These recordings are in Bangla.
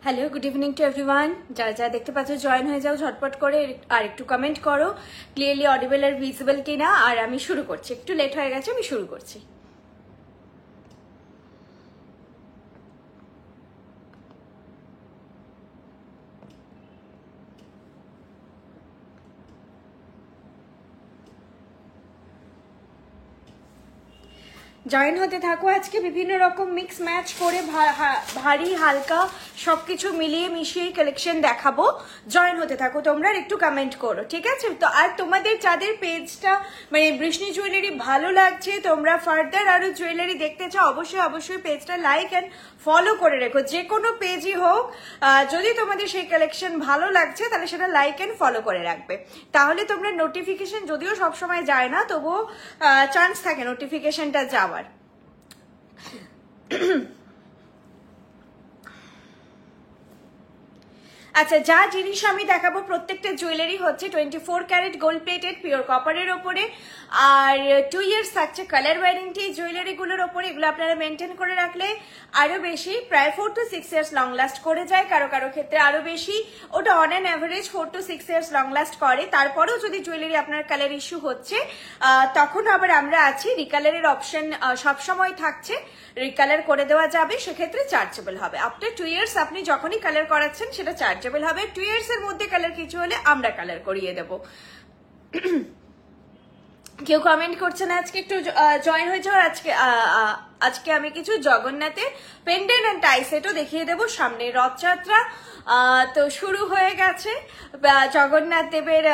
Hello, good evening to everyone. যারা যারা দেখতে পাচ্ছ জয়েন হয়ে যাও ঝটপট করে, আর একটু কমেন্ট করো ক্লিয়ারলি অডিবল আর ভিজিবল কিনা। আর আমি শুরু করছি, একটু লেট হয়ে গেছে, আমি শুরু করছি। জয়েন হতে থাকো। আজকে বিভিন্ন রকম মিক্স ম্যাচ করে ভারী হালকা সবকিছু মিলিয়ে মিশিয়ে কালেকশন দেখাবো। জয়েন হতে থাকো তোমরা, একটু কমেন্ট করো, ঠিক আছে? তো আর তোমাদের যাদের পেজটা মানে বৃষ্ণি জুয়েলারি ভালো লাগছে, তোমরা ফার্দার আরো জুয়েলারি দেখতে চাও, অবশ্যই অবশ্যই পেজটা লাইক অ্যান্ড ফলো করে রেখো। যে কোনো পেজই হোক, যদি তোমাদের সেই কালেকশন ভালো লাগছে তাহলে সেটা লাইক অ্যান্ড ফলো করে রাখবে। তাহলে তোমরা নোটিফিকেশন, যদিও সবসময় যায় না, তবুও চান্স থাকে নোটিফিকেশনটা যাওয়ার। আচ্ছা, যা জিনিস আমি দেখাবো প্রত্যেকটা জুয়েলারি হচ্ছে 24 ক্যারেট গোল্ড প্লেটেড পিওর কপারের ওপরে, আর 2 ইয়ার্স থাকছে কালার ওয়ারেন্টি জুয়েলারিগুলোর ওপরে। এগুলো আপনারা মেনটেন করে রাখলে আরো বেশি, প্রায় 4 to 6 ইয়ার্স লং লাস্ট করে যায়, কারো কারো ক্ষেত্রে আরো বেশি। ওটা on an average 4 to 6 years long last করে। তারপরেও যদি জুয়েলারি আপনার কালার ইস্যু হচ্ছে, তখন আবার আমরা আছি, রিকালারের অপশন সবসময় থাকছে, রিকালার করে দেওয়া যাবে, সেক্ষেত্রে চার্জেবল হবে। আফটার 2 ইয়ার্স আপনি যখনই কালার করাচ্ছেন সেটা চার্জেবল হবে। 2 ইয়ার্স এর মধ্যে কালার কিছু হলে আমরা কালার করিয়ে দেবো। কেউ কমেন্ট করছে না, আজকে একটু জয়েন হয়ে যাও। আজকে আমি কিছু জগন্নাথের পেন্ডেন্ট অ্যান্ড টাই সেটও দেখিয়ে দেবো। সামনে রথযাত্রা তো শুরু হয়ে গেছে, জগন্নাথ দেবের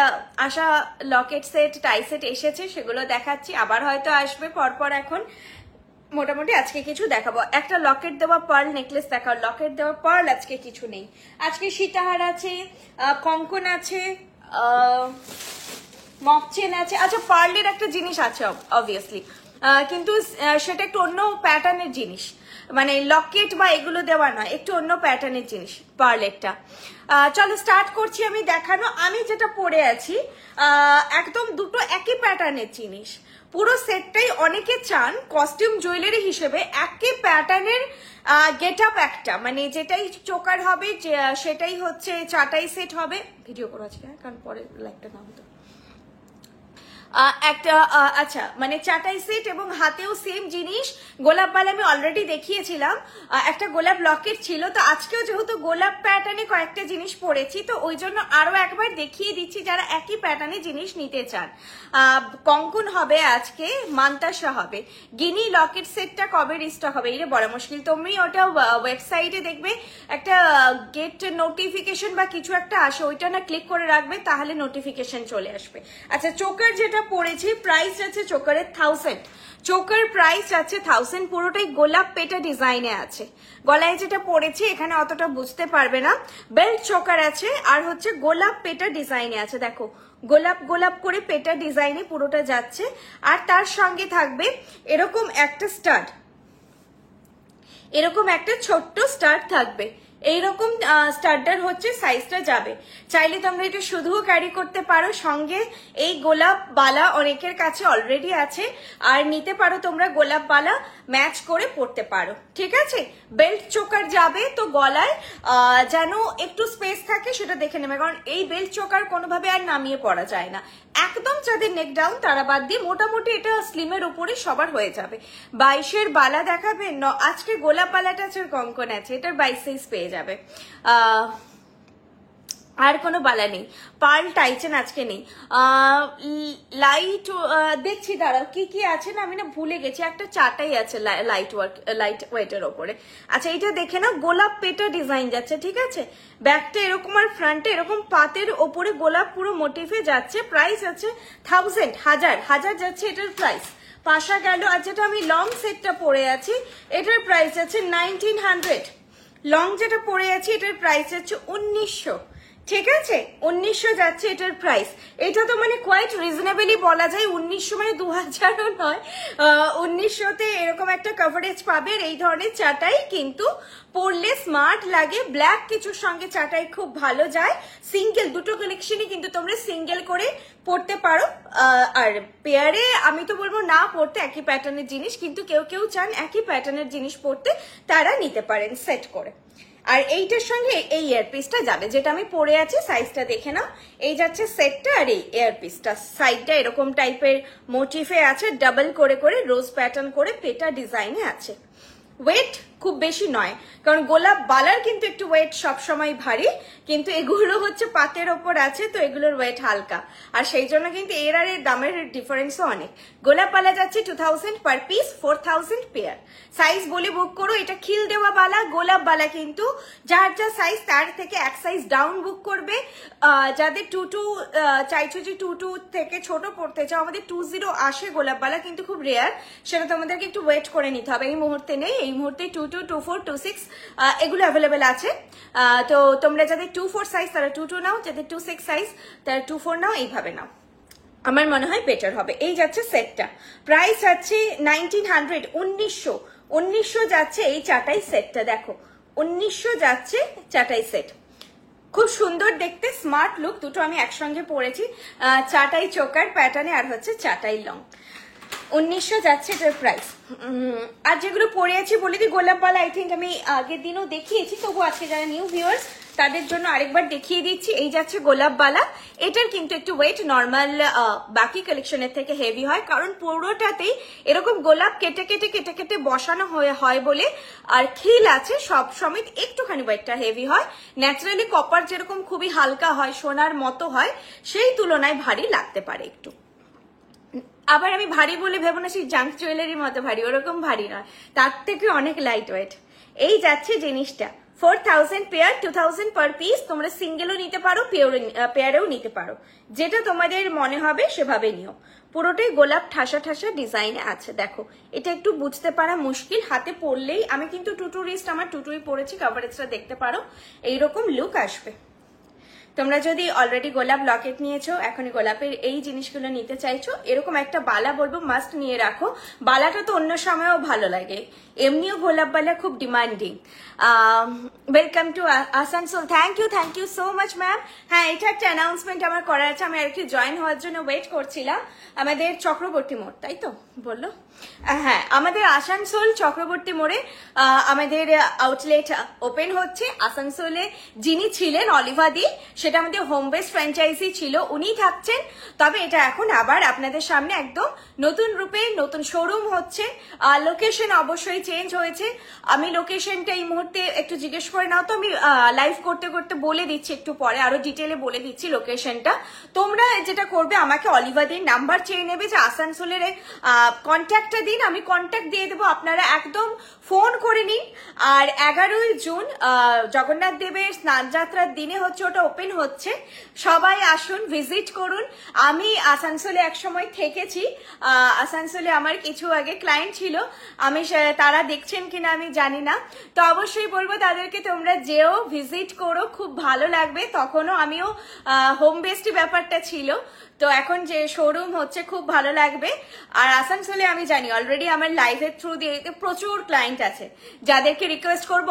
আসা লকেট সেট টাই সেট এসেছে, সেগুলো দেখাচ্ছি, আবার হয়তো আসবে পরপর। এখন মোটামুটি আজকে কিছু দেখাবো। একটা লকেট দেওয়া পার্ল নেকলেস দেখাও। লকেট দেওয়া পার্ল আজকে কিছু নেই। আজকে সীতাহার আছে, কঙ্কন আছে, মক চেন আছে। আচ্ছা, পার্লের একটা জিনিস আছে অবভিয়াসলি, কিন্তু সেটা একটু অন্য প্যাটার্নের জিনিস, মানে লকেট বা এগুলো দেওয়া নয়, একটু অন্য প্যাটার্নের জিনিস পার্লেরটা। চলো স্টার্ট করছি আমি দেখানো। আমি যেটা পরে আছি একদম দুটো একই প্যাটার্নের জিনিস, পুরো সেটটাই অনেকে চান কস্টিউম জুয়েলারি হিসেবে একই প্যাটার্নের গেট আপ একটা, মানে যেটাই চোকার হবে সেটাই হচ্ছে চাটাই সেট হবে। ভিডিও করা আছে কারণ পরে লাইকটা না হতো একটা। আচ্ছা, মানে চাটাই সেট এবং হাতেও সেম জিনিস। গোলাপ বালা আমি অলরেডি দেখিয়েছিলাম, একটা গোলাপ লকেট ছিল। তো আজকেও যেহেতু গোলাপ প্যাটার্নে কয়েকটা জিনিস পড়েছি, তো ওই জন্য আরো একবার দেখিয়ে দিচ্ছি যারা একই প্যাটার্নে জিনিস নিতে চান। কঙ্কন হবে আজকে, মান্তাসা হবে। গিনি লকেট সেটটা কবে রিস্টক হবে এটা বড় মুশকিল। তুমি ওটা ওয়েবসাইটে দেখবে একটা গেট নোটিফিকেশন বা কিছু একটা আসে, ওইটা না ক্লিক করে রাখবে, তাহলে নোটিফিকেশন চলে আসবে। আচ্ছা, চোকার যেটা পড়েছি প্রাইস আছে চোকারের 1000, চোকার প্রাইস আছে 1000, পুরোটাই গোলাপ পেটা ডিজাইনে আছে। গলায় যেটা পড়েছি এখানে অতটা বুঝতে পারবে না। বেল্ট চোকার আছে, আর হচ্ছে গোলাপ পেটা ডিজাইনে আছে। দেখো গোলাপ গোলাপ করে পেটা ডিজাইনে পুরোটা যাচ্ছে, আর তার সঙ্গে থাকবে এরকম একটা স্টাড, এরকম একটা ছোট্ট স্টাড থাকবে। এইরকম স্টার্টার হচ্ছে সাইজটা যাবে। চাইলে তোমরা এটা শুধুও ক্যারি করতে পারো, সঙ্গে এই গোলাপ বালা অনেকের কাছে অলরেডি আছে, আর নিতে পারো তোমরা গোলাপ বালা ম্যাচ করে পরতে পারো, ঠিক আছে? বেল্ট চোকার যাবে, তো গলায় যেন একটু স্পেস থাকে সেটা দেখে নেবে, কারণ এই বেল্ট চোকার কোনোভাবে আর নামিয়ে পরা যায় না। একদম যাদের নেক ডাউন তারা বাদ দিয়ে মোটামুটি এটা স্লিমের উপরে সবার হয়ে যাবে। 22-এর বালা দেখাবে, আজকে গোলাপ বালাটা আছে, কঙ্কন আছে, এটার 22 সাইজ পেয়ে যাবে। আর কোনো বালা নেই, পার্ল টাইচেন আজকে নেই। লাইট দেখছি, দাঁড়াও কি কি আছে না, আমি না ভুলে গেছি। একটা চাটাই আছে লাইট ওয়েটের ওপরে। আচ্ছা, এটা দেখে না, গোলাপ পেটা ডিজাইন যাচ্ছে, ঠিক আছে? ব্যাকটা এরকম আর ফ্রন্টে এরকম পাতের ওপরে গোলাপ পুরো মোটিফে যাচ্ছে। প্রাইস আছে 1000, হাজার যাচ্ছে এটার প্রাইস। পাশা গেল। আর যেটা আমি লং সেটটা পরে আছি এটার প্রাইস আছে 1900। লং যেটা পরে আছি এটার প্রাইস আছে 1900, ঠিক আছে? 1900 যাচ্ছে এটার প্রাইস। এটা তো মানে কোয়াইট রিজনেবলি বলা যায়। 1900 মানে 2000ও নয়, 1900তে এরকম একটা কভারেজ পাবে। এই ধরনের চাটাই কিন্তু পরলে স্মার্ট লাগে, ব্ল্যাক কিছুর সঙ্গে চাটাই খুব ভালো যায়। সিঙ্গেল দুটো কালেকশনই কিন্তু তোমরা সিঙ্গেল করে পড়তে পারো, আর পেয়ারে আমি তো বলবো না পড়তে একই প্যাটার্নের জিনিস, কিন্তু কেউ কেউ চান একই প্যাটার্নের জিনিস পড়তে, তারা নিতে পারেন সেট করে। আর এইটার সঙ্গে এই ইয়ারপিসটা যাবে, যেটা আমি পরে আছি, সাইজটা দেখে নাও। এই যাচ্ছে সেটটা, আর এই ইয়ারপিসটা সাইডটা এরকম টাইপের মোটিফে আছে, ডাবল করে করে রোজ প্যাটার্ন করে পেটা ডিজাইনে আছে। ওয়েট খুব বেশি নয়, কারণ গোলাপ বালার কিন্তু একটু ওয়েট সবসময় ভারী, কিন্তু এগুলো হচ্ছে পাতের ওপর আছে, তো এগুলোর ওয়েট হালকা, আর সেই জন্য কিন্তু এর আর এর দামের ডিফারেন্সও অনেক। গোলাপ বালা যাচ্ছে 2000 পার পিস, 4000 পেয়ার। সাইজ বলে বুক করো, এটা খিল দেওয়া বালা, গোলাপ বালা কিন্তু যার যা সাইজ তার থেকে এক সাইজ ডাউন বুক করবে। যাদের 22 চাইছো যে 22 থেকে ছোট পড়তে চাও, আমাদের 20 আসে গোলাপ বালা, কিন্তু খুব রেয়ার, সেটা তোমাদেরকে একটু ওয়েট করে নিতে হবে। এই মুহূর্তে নেই, এই মুহূর্তে 22, 24, 26 এগুলো অ্যাভেলেবেল আছে। তো তোমরা যাদের 24 সাইজ তারা 22 নাও, যাদের 26 সাইজ তারা 24 নাও, এইভাবে নাও, আমার মনে হয় বেটার হবে। এই যাচ্ছে সেটটা, প্রাইস যাচ্ছে 1900, 1900 যাচ্ছে এই চাটাই সেটটা। দেখো 1900 যাচ্ছে চাটাই সেট, খুব সুন্দর দেখতে, স্মার্ট লুক, দুটো আমি একসঙ্গে পরেছি, চাটাই চোকার প্যাটার্নে আর হচ্ছে চাটাই লং। 1900 যাচ্ছে এটার প্রাইস। আর যেগুলো পরে আছি বলে দিই, গোলাপ বালা আই থিঙ্ক আমি আগের দিনও দেখিয়েছি, তবু আজকে যারা নিউ ভিউয়ার্স তাদের জন্য আরেকবার দেখিয়ে দিচ্ছি। এই যাচ্ছে গোলাপ বালা, এটার কিন্তু একটু ওয়েট নর্মাল বাকি কালেকশনের থেকে হেভি হয়, কারণ পুরোটাতেই এরকম গোলাপ কেটে কেটে কেটে কেটে বসানো হয় বলে, আর খিল আছে সব সমেত, একটুখানি ওয়েটটা হেভি হয়। ন্যাচারালি কপার যেরকম খুবই হালকা হয়, সোনার মতো হয়, সেই তুলনায় ভারী লাগতে পারে একটু। আবার আমি ভারী বলে ভেবো না সেই জাঙ্ক জুয়েলারির মতো ভারী, ওরকম ভারী নয়, তার থেকে অনেক লাইট ওয়েট। এই যাচ্ছে জিনিসটা 4000 পেয়ার, 2000 পার পিস। তোমরা সিঙ্গেলও নিতে পারো, পেয়ারেও নিতে পারো, যেটা তোমাদের মনে হবে সেভাবে নিও। পুরোটাই গোলাপ ঠাসা ঠাসা ডিজাইনে আছে। দেখো এটা একটু বুঝতে পারা মুশকিল, হাতে পড়লেই, আমি কিন্তু টুটু রিস্ট আমার টুটুই পরেছি, কভারেজটা দেখতে পারো, এইরকম লুক আসবে। তোমরা যদি অলরেডি গোলাপ লকেট নিয়েছো, এখনই গোলাপের এই জিনিসগুলো নিতে চাইছো, এরকম একটা বালা বলবো মাস্ট নিয়ে রাখো। বালাটা তো অন্য সময়ও ভালো লাগে, এমনিও গোলাপ বালা খুব demanding. Welcome to Asansol, thank you so much ma'am. হ্যাঁ, এটা একটা অ্যানাউন্সমেন্ট আমার করার আছে, আমি আর একটু জয়েন হওয়ার জন্য ওয়েট করছিলাম। আমাদের চক্রবর্তী মোড়, তাই তো বললো? হ্যাঁ, আমাদের আসানসোল চক্রবর্তী মোড়ে আমাদের আউটলেট ওপেন হচ্ছে। আসানসোলে যিনি ছিলেন অলিভাদি, সেটা আমাদের হোম বেস ফ্র্যাঞ্চাইজি ছিল, উনি থাকছেন। তবে এটা এখন আবার আপনাদের সামনে একদম নতুন রূপে নতুন শোরুম হচ্ছে। লোকেশন অবশ্যই চেঞ্জ হয়েছে, আমি লোকেশনটা এই মুহূর্তে একটু জিজ্ঞেস করে নাও তো, আমি লাইভ করতে করতে বলে দিচ্ছি, একটু পরে আরো ডিটেলে বলে দিচ্ছি লোকেশনটা। তোমরা যেটা করবে, আমাকে অলিভাদির নাম্বার চেয়ে নেবে যে আসানসোলের কন্ট্যাক্টটা দিন, আমি কন্ট্যাক্ট দিয়ে দেবো, আপনারা একদম ফোন করে নিন। আর 11ই জুন জগন্নাথ দেবের স্নানযাত্রার দিনে হচ্ছে ওটা ওপেন হচ্ছে, সবাই আসুন, ভিজিট করুন। আমি আসানসোলে একসময় থেকেছি, আসানসোলে আমার কিছু আগে ক্লায়েন্ট ছিল, আমি তারা দেখছেন কিনা আমি জানি না, তো অবশ্যই বলবো তাদেরকে তোমরা যেও, ভিজিট করো, খুব ভালো লাগবে। তখনও আমিও হোম বেসড ব্যাপারটা ছিল, তো এখন যে শোরুম হচ্ছে খুব ভালো লাগবে। আর আসানসোলে আমি জানি অলরেডি আমার লাইভের থ্রু দিয়ে প্রচুর ক্লায়েন্ট আছে, যাদেরকে রিকোয়েস্ট করবো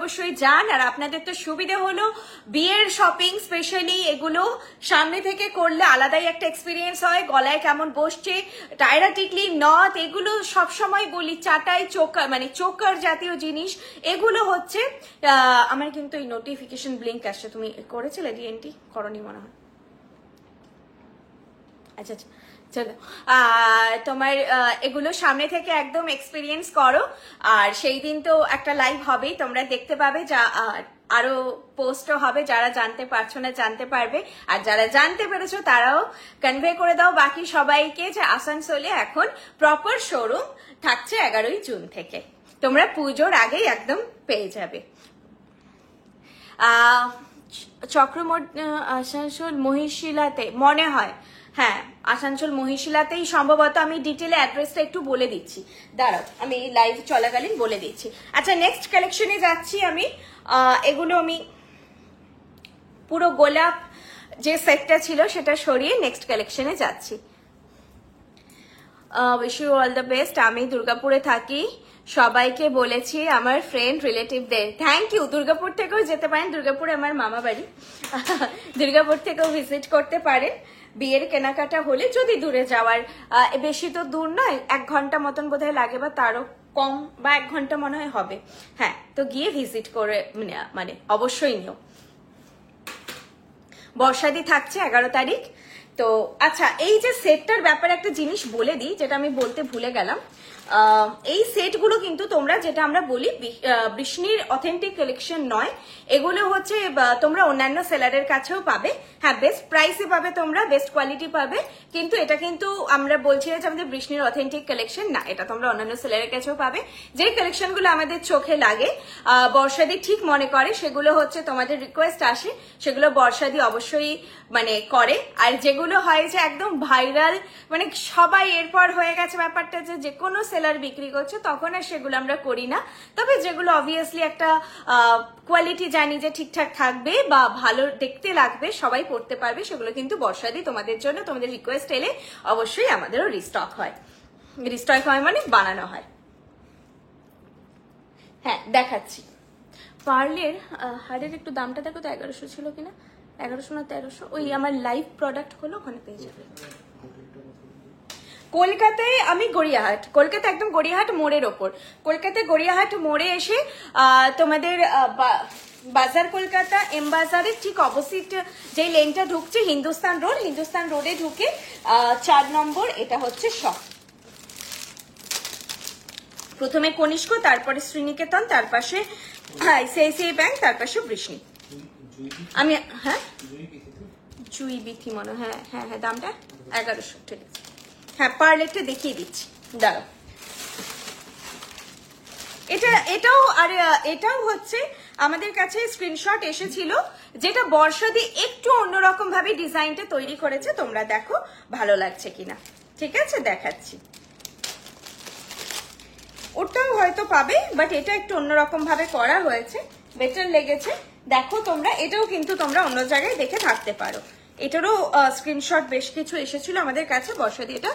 অবশ্যই যান। আর আপনাদের তো সুবিধে হলো, বিয়ের শপিং স্পেশালি এগুলো সামনে থেকে করলে আলাদাই একটা এক্সপিরিয়েন্স হয়, গলায় কেমন বসছে, টায়রা টিকলি নথ, এগুলো সবসময় বলি, চাটাই চোকার মানে চোকার জাতীয় জিনিস এগুলো হচ্ছে। আমার কিন্তু এই নোটিফিকেশন ব্লিঙ্ক আসছে, তুমি করেছিলে ডিএনটি? করনি মনে হয়। আচ্ছা চলো, তোমার এগুলো সামনে থেকে একদম এক্সপিরিয়েন্স করো। আর সেই দিন তো একটা লাইভ হবেই, তোমরা দেখতে পাবে, যা আরো পোস্টও হবে, যারা জানতে পারছো না জানতে পারবে, আর যারা জানতে পেরেছো তারাও কনভে করে দাও বাকি সবাইকে যে আসানসোলে এখন প্রপার শোরুম থাকছে 11ই জুন থেকে, তোমরা পুজোর আগেই একদম পেয়ে যাবে। চক্রমোড় আসানসোল মহিশিলাতে মনে হয়, হ্যাঁ আসানসোল মহিশিলাতেই সম্ভবত, আমি ডিটেলে অ্যাড্রেসটা একটু বলে দিচ্ছি, দাঁড়াও আমি লাইভ চলাকালীন বলে দিচ্ছি। আচ্ছা, নেক্সট কালেকশনে যাচ্ছি আমি। এগুলো আমি পুরো গোলাপ যে সেটটা ছিল সেটা সরিয়ে নেক্সট কালেকশনে যাচ্ছি। Wish you all the best. আমি দুর্গাপুরে থাকি, সবাইকে বলেছি, আমার ফ্রেন্ড রিলেটিভদের। Thank you. দুর্গাপুর থেকেও যেতে পারেন, দুর্গাপুরে আমার মামা বাড়ি, দুর্গাপুর থেকেও ভিজিট করতে পারেন বিয়ের কেনাকাটা হলে, যদি দূরে যাওয়ার, বেশি তো দূর নয়, 1 ঘন্টা মতন বোধহয় লাগে বা তারও কম বা 1 ঘন্টা মনে হয় হবে। হ্যাঁ, তো গিয়ে ভিজিট করে মানে অবশ্যই নিও। বর্ষাদি থাকছে 11 তারিখ। তো আচ্ছা, এই যে সেটটার ব্যাপারে একটা জিনিস বলে দিই, যেটা আমি বলতে ভুলে গেলাম। এই সেটগুলো কিন্তু তোমরা, যেটা আমরা বলি বৃষ্ণির অথেন্টিক কালেকশন নয়, এগুলো হচ্ছে তোমরা অন্যান্য সেলারের কাছেও পাবে। হ্যাঁ, বেস্ট প্রাইসে পাবে, তোমরা বেস্ট কোয়ালিটি পাবে, কিন্তু এটা কিন্তু আমরা বলছি না যে আমাদের বৃষ্ণির অথেন্টিক কালেকশন না, এটা তোমরা অন্যান্য সেলারের কাছেও পাবে। যে কালেকশনগুলো আমাদের চোখে লাগে, বর্ষাদি ঠিক মনে করে, সেগুলো হচ্ছে তোমাদের রিকোয়েস্ট আসে, সেগুলো বর্ষাদি অবশ্যই মানে করে। আর যেগুলো হয় যে একদম ভাইরাল, মানে সবাই এরপর হয়ে গেছে ব্যাপারটা যে কোনো সেলার বিক্রি করছে, তখন আর সেগুলো আমরা করি না। তবে যেগুলো অবভিয়াসলি একটা কোয়ালিটি জানি যে ঠিকঠাক থাকবে বা ভালো দেখতে লাগবে, সবাই পড়তে পারবে, সেগুলো কিন্তু বর্ষাদি তোমাদের জন্য, তোমাদের রিকোয়েস্ট এলে অবশ্যই আমাদেরও রিস্টক হয়। রিস্টক হয় মানে বানানো হয়। হ্যাঁ, দেখাচ্ছি। পার্লের হারের একটু দামটা দেখো তো, 1100 ছিল কিনা, 1100 না 1300, ওই আমার লাইভ প্রোডাক্ট হলো ওখানে পেয়ে যাবে। কলকাতায় আমি গড়িয়াহাট, কলকাতা একদম গড়িয়াহাট মোড়ের ওপর, কলকাতায় গড়িয়াহাট মোড়ে এসে তোমাদের বাজার কলকাতা এম বাজারের ঠিক অপোজিট যে লেনটা ঢুকছে হিন্দুস্তান রোড, হিন্দুস্তান রোডে ঢুকে 4 নম্বর, এটা হচ্ছে শপ। প্রথমে কনিষ্ক, তারপরে শ্রীনিকেতন, তার পাশে আইসিআইসিআই ব্যাংক, তার পাশে বৃষ্ণি। আমি হ্যাঁ জুই বিথি মনে, হ্যাঁ হ্যাঁ হ্যাঁ, দামটা 1100, ঠিক আছে। হ্যাঁ, পার্লেটটা দেখিয়ে দিচ্ছি, দাঁড়াও। এটাও হচ্ছে আমাদের কাছে স্ক্রিনশট এসেছিল, যেটা বর্ষাদি একটু অন্যরকম ভাবে ডিজাইনটা তৈরি করেছে, তোমরা দেখো ভালো লাগছে কিনা। ঠিক আছে, দেখাচ্ছি। ওটাও হয়তো পাবে, বাট এটা একটু অন্যরকম ভাবে করা হয়েছে, বেটার লেগেছে। দেখো তোমরা, এটাও কিন্তু তোমরা অন্য জায়গায় দেখে থাকতে পারো। এটারও স্ক্রিনশট বেশ কিছু এসেছিল আমাদের কাছে, বর্ষাদি এটা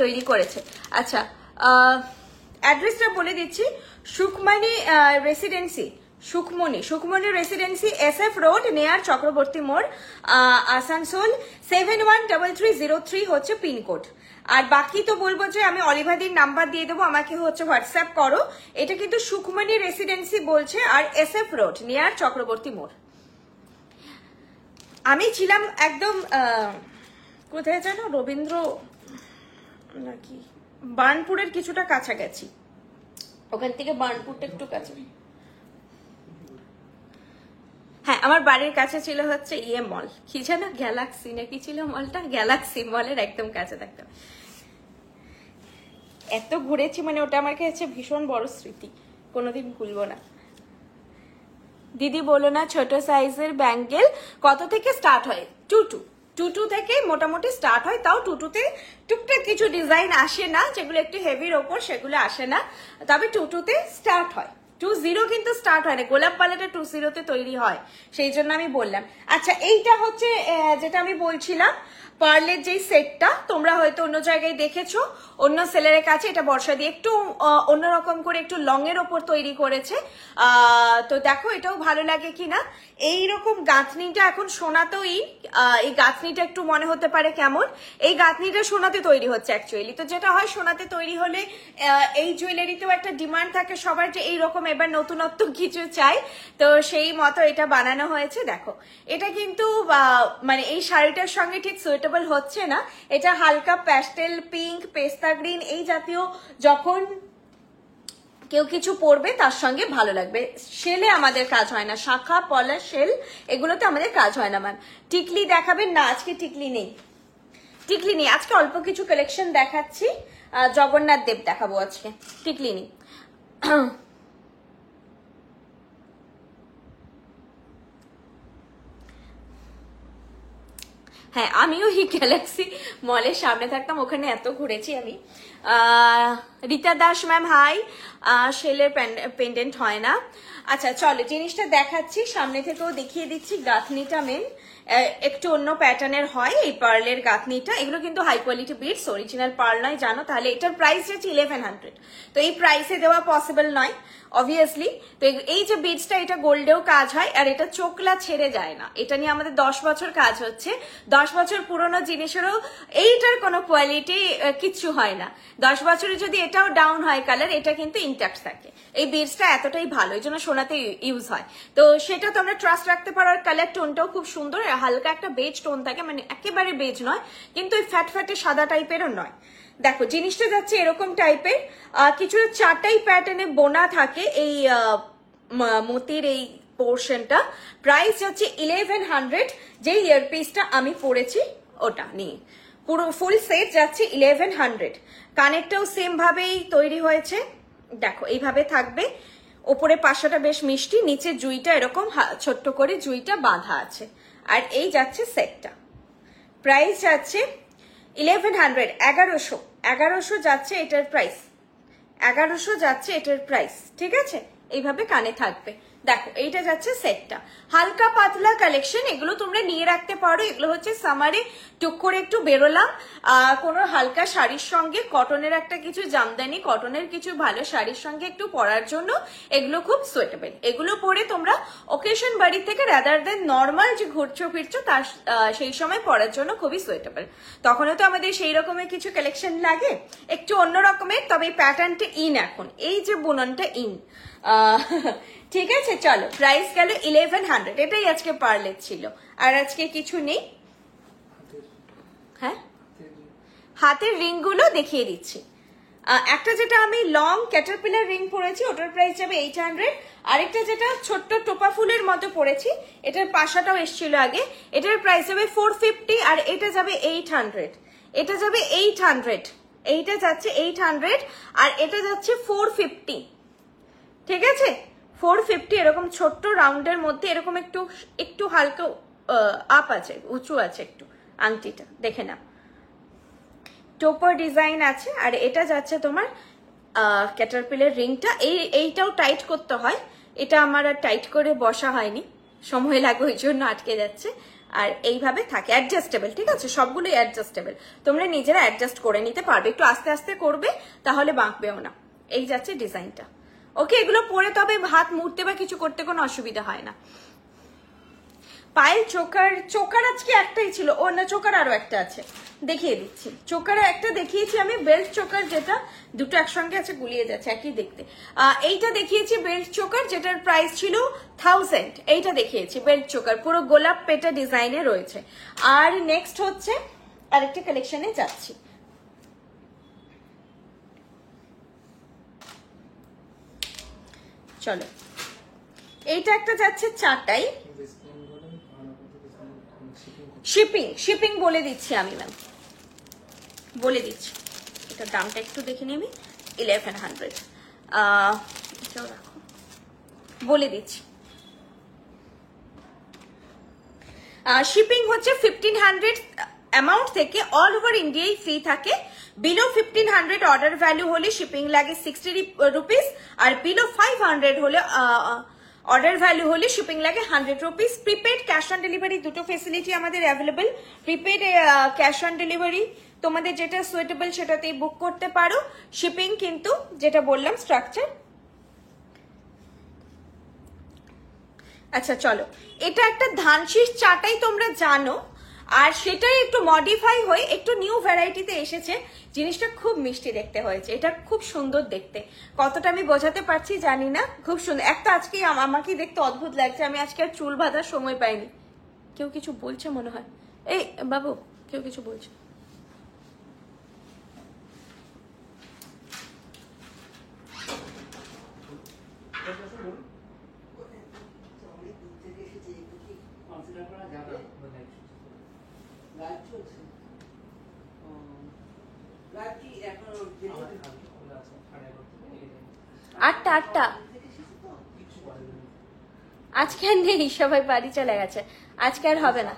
তৈরি করেছে। আচ্ছা, অ্যাড্রেসটা বলে দিচ্ছি, Sukhmani residency, Sukhmani residency, SF road, নেয়ার চক্রবর্তী মোড়, আসানসোল, 713303 হচ্ছে পিনকোড। আর বাকি তো বলবো যে আমি অলিভাদির নাম্বার দিয়ে দেবো, আমাকে হচ্ছে হোয়াটসঅ্যাপ করো। এটা কিন্তু সুখমণি রেসিডেন্সি বলছে, আর SF রোড, নেয়ার চক্রবর্তী মোড়। আমি ছিলাম একদম কোথায় যেন, রবীন্দ্র নাকি বার্নপুরের কিছুটা কাছাকাছি, ওখান থেকে বার্নপুরটা একটু কাছে। হ্যাঁ, আমার বাড়ির কাছে ছিল হচ্ছে মল, কি যেন গ্যালাক্সি নাকি ছিল মলটা, গ্যালাক্সি মলের একদম কাছে থাকতাম। এত ঘুরেছি, মানে ওটা আমার কাছে ভীষণ বড় স্মৃতি, কোনোদিন ভুলবো না। দিদি বলো না, ছোট সাইজের ব্যাঙ্গেল কত থেকে স্টার্ট হয়? 22 থেকে মোটামুটি স্টার্ট হয়, তাও 22তে টুকটাক কিছু ডিজাইন আসে না, যেগুলো একটু হেভির ওপর, সেগুলো আসে না, তবে 22তে স্টার্ট হয়। 20 কিন্তু স্টার্ট হয় না, গোলাপ পালাটা 20তে তৈরি হয়, সেই জন্য আমি বললাম। আচ্ছা, এইটা হচ্ছে যেটা আমি বলছিলাম, পার্লের যেই সেটটা তোমরা হয়তো অন্য জায়গায় দেখেছো, অন্য সেলারের কাছে, এটা বর্ষা দিয়ে একটু অন্যরকম করে একটু লং এর ওপর তৈরি করেছে। তো দেখো এটাও ভালো লাগে কিনা। এইরকম গাঁথনিটা এখন সোনাতেও এই গাঁথনিটা একটু মনে হতে পারে কেমন, এই গাঁথনিটা সোনাতে তৈরি হচ্ছে অ্যাকচুয়ালি। তো যেটা হয়, সোনাতে তৈরি হলে এই জুয়েলারিতেও একটা ডিমান্ড থাকে সবার, যে এইরকম এবার নতুনত্ব কিছু চাই, তো সেই মতো এটা বানানো হয়েছে। দেখো, এটা কিন্তু মানে এই শাড়িটার সঙ্গে ঠিক সুইটেবল হচ্ছে না, এটা হালকা প্যাস্টেল পিঙ্ক, পেস্তা গ্রিন, এই জাতীয় যখন কেউ কিছু পরবে তার সঙ্গে ভালো লাগবে। শেলে আমাদের কাজ হয় না, শাখা পলা শেল এগুলোতে আমাদের কাজ হয় না। ম্যাম টিকলি দেখাবেন না? আজকে টিকলি নেই, আজকে অল্প কিছু কালেকশন দেখাচ্ছি। জগন্নাথ দেব দেখাবো আজকে, টিকলি নেই। হ্যাঁ, আমিও এই গ্যালাক্সি মলের সামনে থাকতাম, ওখানে এত ঘুরেছি আমি। রীতা দাস ম্যাম হাই, শেলের পেন্ডেন্ট হয় না। আচ্ছা চলো জিনিসটা দেখাচ্ছি, সামনে থেকেও দেখিয়ে দিচ্ছি। গাঁথনিটা মেন একটু অন্য প্যাটার্নের হয় এই পার্লের গাঁথনিটা। এগুলো কিন্তু high quality beads, original pearl নয় জানো। তাহলে এটার প্রাইস হচ্ছে 1100। তো এই প্রাইসে দেওয়া পসিবল নয় অবভিয়াসলি। তো এই যে বিটসটা, এটা গোল্ডেও কাজ হয় আর এটা চোখলা ছেড়ে যায় না। এটা নিয়ে আমাদের 10 বছর কাজ হচ্ছে। 10 বছর পুরনো জিনিসেরও এইটার কোনো কোয়ালিটি কিচ্ছু হয় না। 10 বছরে যদি এটাও ডাউন হয় কালার, এটা কিন্তু ইনট্যাক্ট থাকে। এই বিটসটা এতটাই ভালো, এই জন্য সোনাতে ইউজ হয়। তো সেটা তোমরা ট্রাস্ট রাখতে পারো। আর কালার টোনটাও খুব সুন্দর, হালকা একটা বেজ টোন থাকে, মানে একেবারে বেজ নয় কিন্তু ওই ফ্যাট ফ্যাটে সাদা টাইপেরও নয়। দেখো জিনিসটা যাচ্ছে এরকম টাইপের, কিছুটা চাটাই প্যাটার্নে বোনা থাকে এই মতির এই পোর্শনটা। প্রাইস হচ্ছে 1100। যেই ইয়ারপিসটা আমি পরেছি ওটা নিয়ে পুরো ফুল সেট যাচ্ছে 1100। কানেরটাও সেম ভাবেই তৈরি হয়েছে, দেখো এইভাবে থাকবে। ওপরে পাশাটা বেশ মিষ্টি, নিচে জুইটা এরকম ছোট্ট করে জুইটা বাঁধা আছে। আর এই যাচ্ছে সেটটা, প্রাইস যাচ্ছে 1100। 1100 যাচ্ছে এটার প্রাইস, 1100 যাচ্ছে এটার প্রাইস। ঠিক আছে, এইভাবে কানে থাকবে। দেখো এইটা যাচ্ছে সেটটা, হালকা পাতলা কালেকশন। এগুলো তোমরা নিয়ে রাখতে পারো। এগুলো হচ্ছে সামারে টুক করে একটু বেরোলাম কোনো হালকা শাড়ির সঙ্গে, কটনের একটা কিছু জামদানি, কটনের কিছু ভালো শাড়ির সঙ্গে একটু পরার জন্য এগুলো খুব সুইটেবল। এগুলো পরে তোমরা ওকেশন বাড়ি থেকে রাদার দেন নর্মাল যে ঘুরছো ফিরছো তার সেই সময় পরার জন্য খুবই সুইটেবল। তখনও তো আমাদের সেই রকমের কিছু কালেকশন লাগে, একটু অন্য রকমের। তবে এই প্যাটার্নটা ইন এখন, এই যে বুননটা ইন। ঠিক আছে চলো, প্রাইস গেল 1100। এটাই আজকে পার্লের ছিল, আর আজকে কিছু নেই। হ্যাঁ, হাতের রিং গুলো দেখিয়ে দিচ্ছি। একটা যেটা আমি লং ক্যাটারপিলার রিং পরেছি, ওটার প্রাইস যাবে 800। আরেকটা যেটা ছোট্ট টোপা ফুলের মতো পরেছি, এটার পাশাটাও এসেছিল আগে, এটার প্রাইস যাবে 450। আর এটা যাবে 800। এটা যাবে 800, এইটা যাচ্ছে 800 আর এটা যাচ্ছে 450। ঠিক আছে, 450। এরকম ছোট্ট রাউন্ডের মধ্যে এরকম একটু একটু হালকা আপ আছে, উঁচু আছে একটু। আংটিটা দেখে নাও, টোপার ডিজাইন আছে। আর এটা যাচ্ছে তোমার ক্যাটারপিলার রিংটা। এইটাও টাইট করতে হয়, এটা আমার আর টাইট করে বসা হয়নি, সময় লাগে ওই জন্য আটকে যাচ্ছে। আর এইভাবে থাকে, অ্যাডজাস্টেবল। ঠিক আছে, সবগুলোই অ্যাডজাস্টেবল, তোমরা নিজেরা অ্যাডজাস্ট করে নিতে পারবে। একটু আস্তে আস্তে করবে, তাহলে বাঁকবেও না। এই যাচ্ছে ডিজাইনটা। ওকে, এগুলো পরে তবে হাত মুড়তে বা কিছু করতে কোনো অসুবিধা হয় না। পায়েল চোকার আজকে একটাই ছিল, ও না চোকার আরো একটা আছে, দেখিয়ে দিচ্ছি। চোকার একটা দেখিয়েছি আমি, বেল্ট চোকার, যেটা দুটো একসঙ্গে আছে, গুলিয়ে যাচ্ছে একই দেখতে। এইটা দেখিয়েছি বেল্ট চোকার, যেটার প্রাইস ছিল 1000। এইটা দেখিয়েছি বেল্ট চোকার, পুরো গোলাপ পেটা ডিজাইনে রয়েছে। আর নেক্সট হচ্ছে আরেকটা কালেকশনে যাচ্ছি। চলো, এইটা একটা যাচ্ছে চাটাই। শিপিং বলে দিচ্ছি আমি, ম্যাম বলে দিচ্ছি। এটার দামটা একটু দেখে নিবি, 1100। এটাও রাখো, বলে দিচ্ছি। শিপিং হচ্ছে 1500 অ্যামাউন্ট থেকে অল ওভার ইন্ডিয়ায় ফ্রি থাকে। বিলো 1500 অর্ডার ভ্যালু হলে শিপিং লাগে 60 রুপিস। আর বিলো 500 হলে অর্ডার ভ্যালু হলে শিপিং লাগে 100 rupees. Prepaid cash on delivery দুটো ফেসিলিটি আমাদের available. Prepaid cash on delivery তোমাদের যেটা সুইটেবল সেটাতেই বুক করতে পারো। শিপিং কিন্তু যেটা বললাম স্ট্রাকচার। আচ্ছা চলো, এটা একটা ধানশিস চাটাই, তোমরা জানো। আর সেটাই একটু মডিফাই হয়ে একটু নিউ ভ্যারাইটিতে এসেছে। জিনিসটা খুব মিষ্টি দেখতে হয়েছে, এটা খুব সুন্দর দেখতে। কতটা আমি বোঝাতে পারছি জানি না, খুব সুন্দর। একটা আজকে আমাকে দেখতে অদ্ভুত লাগছে, আমি আজকে আর চুল বাঁধার সময় পাইনি। কেউ কিছু বলছে মনে হয়, এই বাবু কেউ কিছু বলছে। আটটা আজকে আর নেই, সবাই বাড়ি চলে গেছে, আজকে আর হবে না।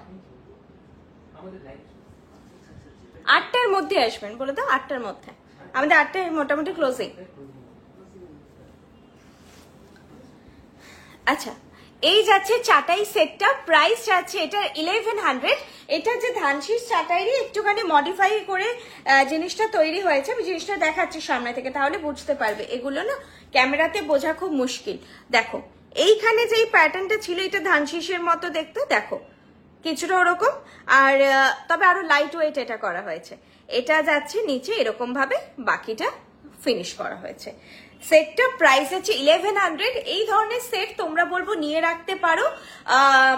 8টার মধ্যে আসবেন বলে দাও, 8টার মধ্যে। আমাদের 8টায় মোটামুটি ক্লোজিং। আচ্ছা, এই যাচ্ছে চাটাই সেটটা, প্রাইস যাচ্ছে এটা 1100। এটা যে ধানশিস চাটাইরই একটুখানি মডিফাই করে জিনিসটা তৈরি হয়েছে। আমি জিনিসটা দেখাচ্ছি সামনে থেকে, তাহলে বুঝতে পারবে। এগুলো না ক্যামেরাতে বোঝা খুব মুশকিল। দেখো এইখানে যে প্যাটার্নটা ছিল, এটা ধানশিসের মতো দেখতে, দেখো কিছুটা ওরকম, আর তবে আরো লাইট ওয়েট এটা করা হয়েছে। এটা যাচ্ছে নিচে এরকম ভাবে, বাকিটা ফিনিশ করা হয়েছে। সেটটা প্রাইস আছে 1100। এই ধরনের সেট তোমরা বলবো নিয়ে রাখতে পারো।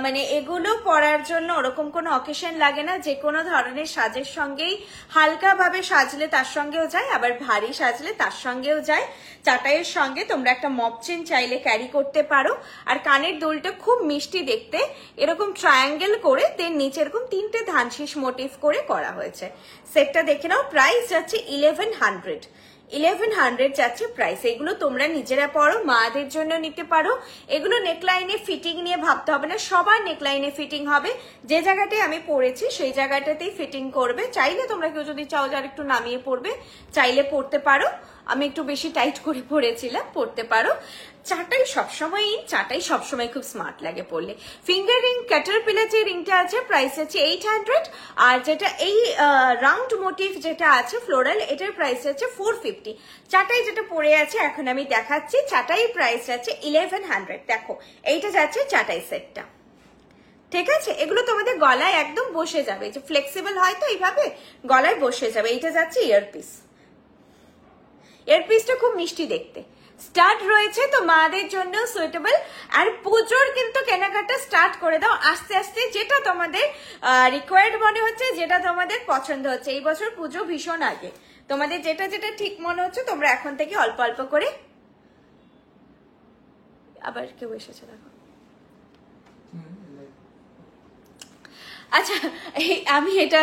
মানে এগুলো পরার জন্য ওরকম কোনো অকেশন লাগে না, যে কোনো ধরনের সাজের সঙ্গেই হালকা ভাবে সাজলে তার সঙ্গেও যায়, আবার ভারী সাজলে তার সঙ্গেও যায়। চাটাইয়ের সঙ্গে তোমরা একটা মপ চেন চাইলে ক্যারি করতে পারো। আর কানের দুলটা খুব মিষ্টি দেখতে, এরকম ট্রায়াঙ্গেল করে দেন নিচে এরকম 3টে ধানশিস মোটিভ করে করা হয়েছে। সেটটা দেখে নাও, প্রাইস যাচ্ছে 1100। 1100 যাচ্ছে প্রাইস। এগুলো তোমরা নিজেরা পরো, মাদের জন্য নিতে পারো। এগুলো নেকলাইনে ফিটিং নিয়ে ভাবতে হবে না, সবার নেকলাইনে ফিটিং হবে। যে জায়গাটায় আমি পরেছি সেই জায়গাটাতেই ফিটিং করবে। চাইলে তোমরা কেউ যদি চাও যার একটু নামিয়ে পড়বে, চাইলে পড়তে পারো। আমি একটু বেশি টাইট করে পরেছিলাম, পড়তে পারো। চাটাই সবসময় খুব স্মার্ট লাগে পরলে। ফিঙ্গার রিং ক্যাটারপিলার যে রিংটা আছে, প্রাইস আছে 800। আর যেটা এই রাউন্ড মোটিভ যেটা আছে ফ্লোরাল, এটার প্রাইস আছে 450। চাটাই যেটা পরে আছে এখন আমি দেখাচ্ছি, চাটাই প্রাইস আছে 1100। দেখো এইটা যাচ্ছে চাটাই সেটটা, ঠিক আছে? এগুলো তোমাদের গলায় একদম বসে যাবে, যে ফ্লেক্সিবল হয় তো এইভাবে গলায় বসে যাবে। এইটা যাচ্ছে ইয়ারপিস। ইয়ারপিসটা খুব মিষ্টি দেখতে, স্টার্ট রয়েছে তো মাদের জন্য সুইটেবল। আর পুজোর কিন্তু কেনাকাটা স্টার্ট করে দাও আস্তে আস্তে, যেটা তোমাদের রিকোয়ার্ড মনে হচ্ছে, যেটা তোমাদের পছন্দ হচ্ছে। এই বছর পুজো ভীষণ আগে, তোমাদের যেটা যেটা ঠিক মনে হচ্ছে তোমরা এখন থেকে অল্প অল্প করে। আবার কেউ এসেছে দেখো। আচ্ছা, আমি এটা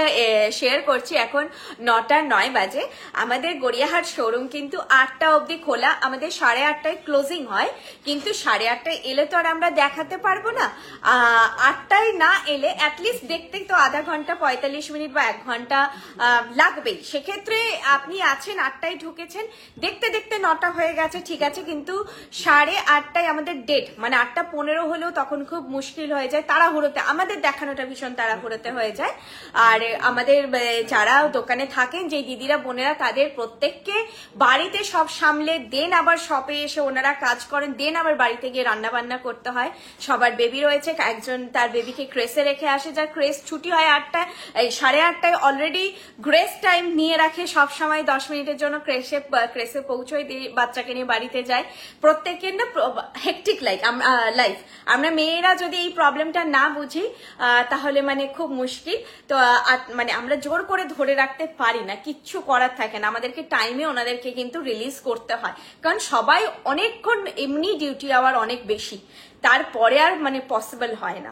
শেয়ার করছি, এখন 9:09 বাজে। আমাদের গড়িয়াহাট শোরুম কিন্তু 8টা অবধি খোলা, আমাদের 8:30টায় ক্লোজিং হয়। কিন্তু 8:30টায় এলে তো আর আমরা দেখাতে পারবো না। 8টায় না এলে অ্যাটলিস্ট দেখতে তো আধা ঘন্টা 45 মিনিট বা 1 ঘন্টা লাগবেই। সেক্ষেত্রে আপনি আছেন 8টায় ঢুকেছেন, দেখতে দেখতে 9টা হয়ে গেছে, ঠিক আছে, কিন্তু 8:30টায় আমাদের ডেট, মানে 8:15 হলেও তখন খুব মুশকিল হয়ে যায়। তাড়াহুড়োতে আমাদের দেখানোটা ভীষণ তাড়াহুড়োতে হয়ে যায়। আর আমাদের যারা দোকানে থাকেন, যে দিদিরা বোনেরা, তাদের প্রত্যেককে বাড়িতে সব সামলে দেন আবার শপে এসে ওনারা কাজ করেন, দেন আবার বাড়িতে গিয়ে রান্না বান্না করতে হয়। সবার বেবি রয়েছে, একজন তার বেবিকে ক্রেসে রেখে আসে, যার ক্রেস ছুটি হয় 8টায়, 8:30টায় অলরেডি গ্রেস টাইম নিয়ে রাখে সব সময় 10 মিনিটের জন্য, ক্রেসে পৌঁছয় দিয়ে বাচ্চাকে নিয়ে বাড়িতে যায়। প্রত্যেকের না হেকটিক লাইফ। আমরা মেয়েরা যদি এই প্রবলেমটা না বুঝি তাহলে মানে খুব মুশকিল। তো মানে আমরা জোর করে ধরে রাখতে পারি না, কিচ্ছু করার থাকে না, আমাদেরকে টাইমে ওনাদেরকে কিন্তু রিলিজ করতে হয়। কারণ সবাই অনেকক্ষণ এমনি ডিউটি আওয়ার অনেক বেশি, তারপরে আর মানে পসিবল হয় না।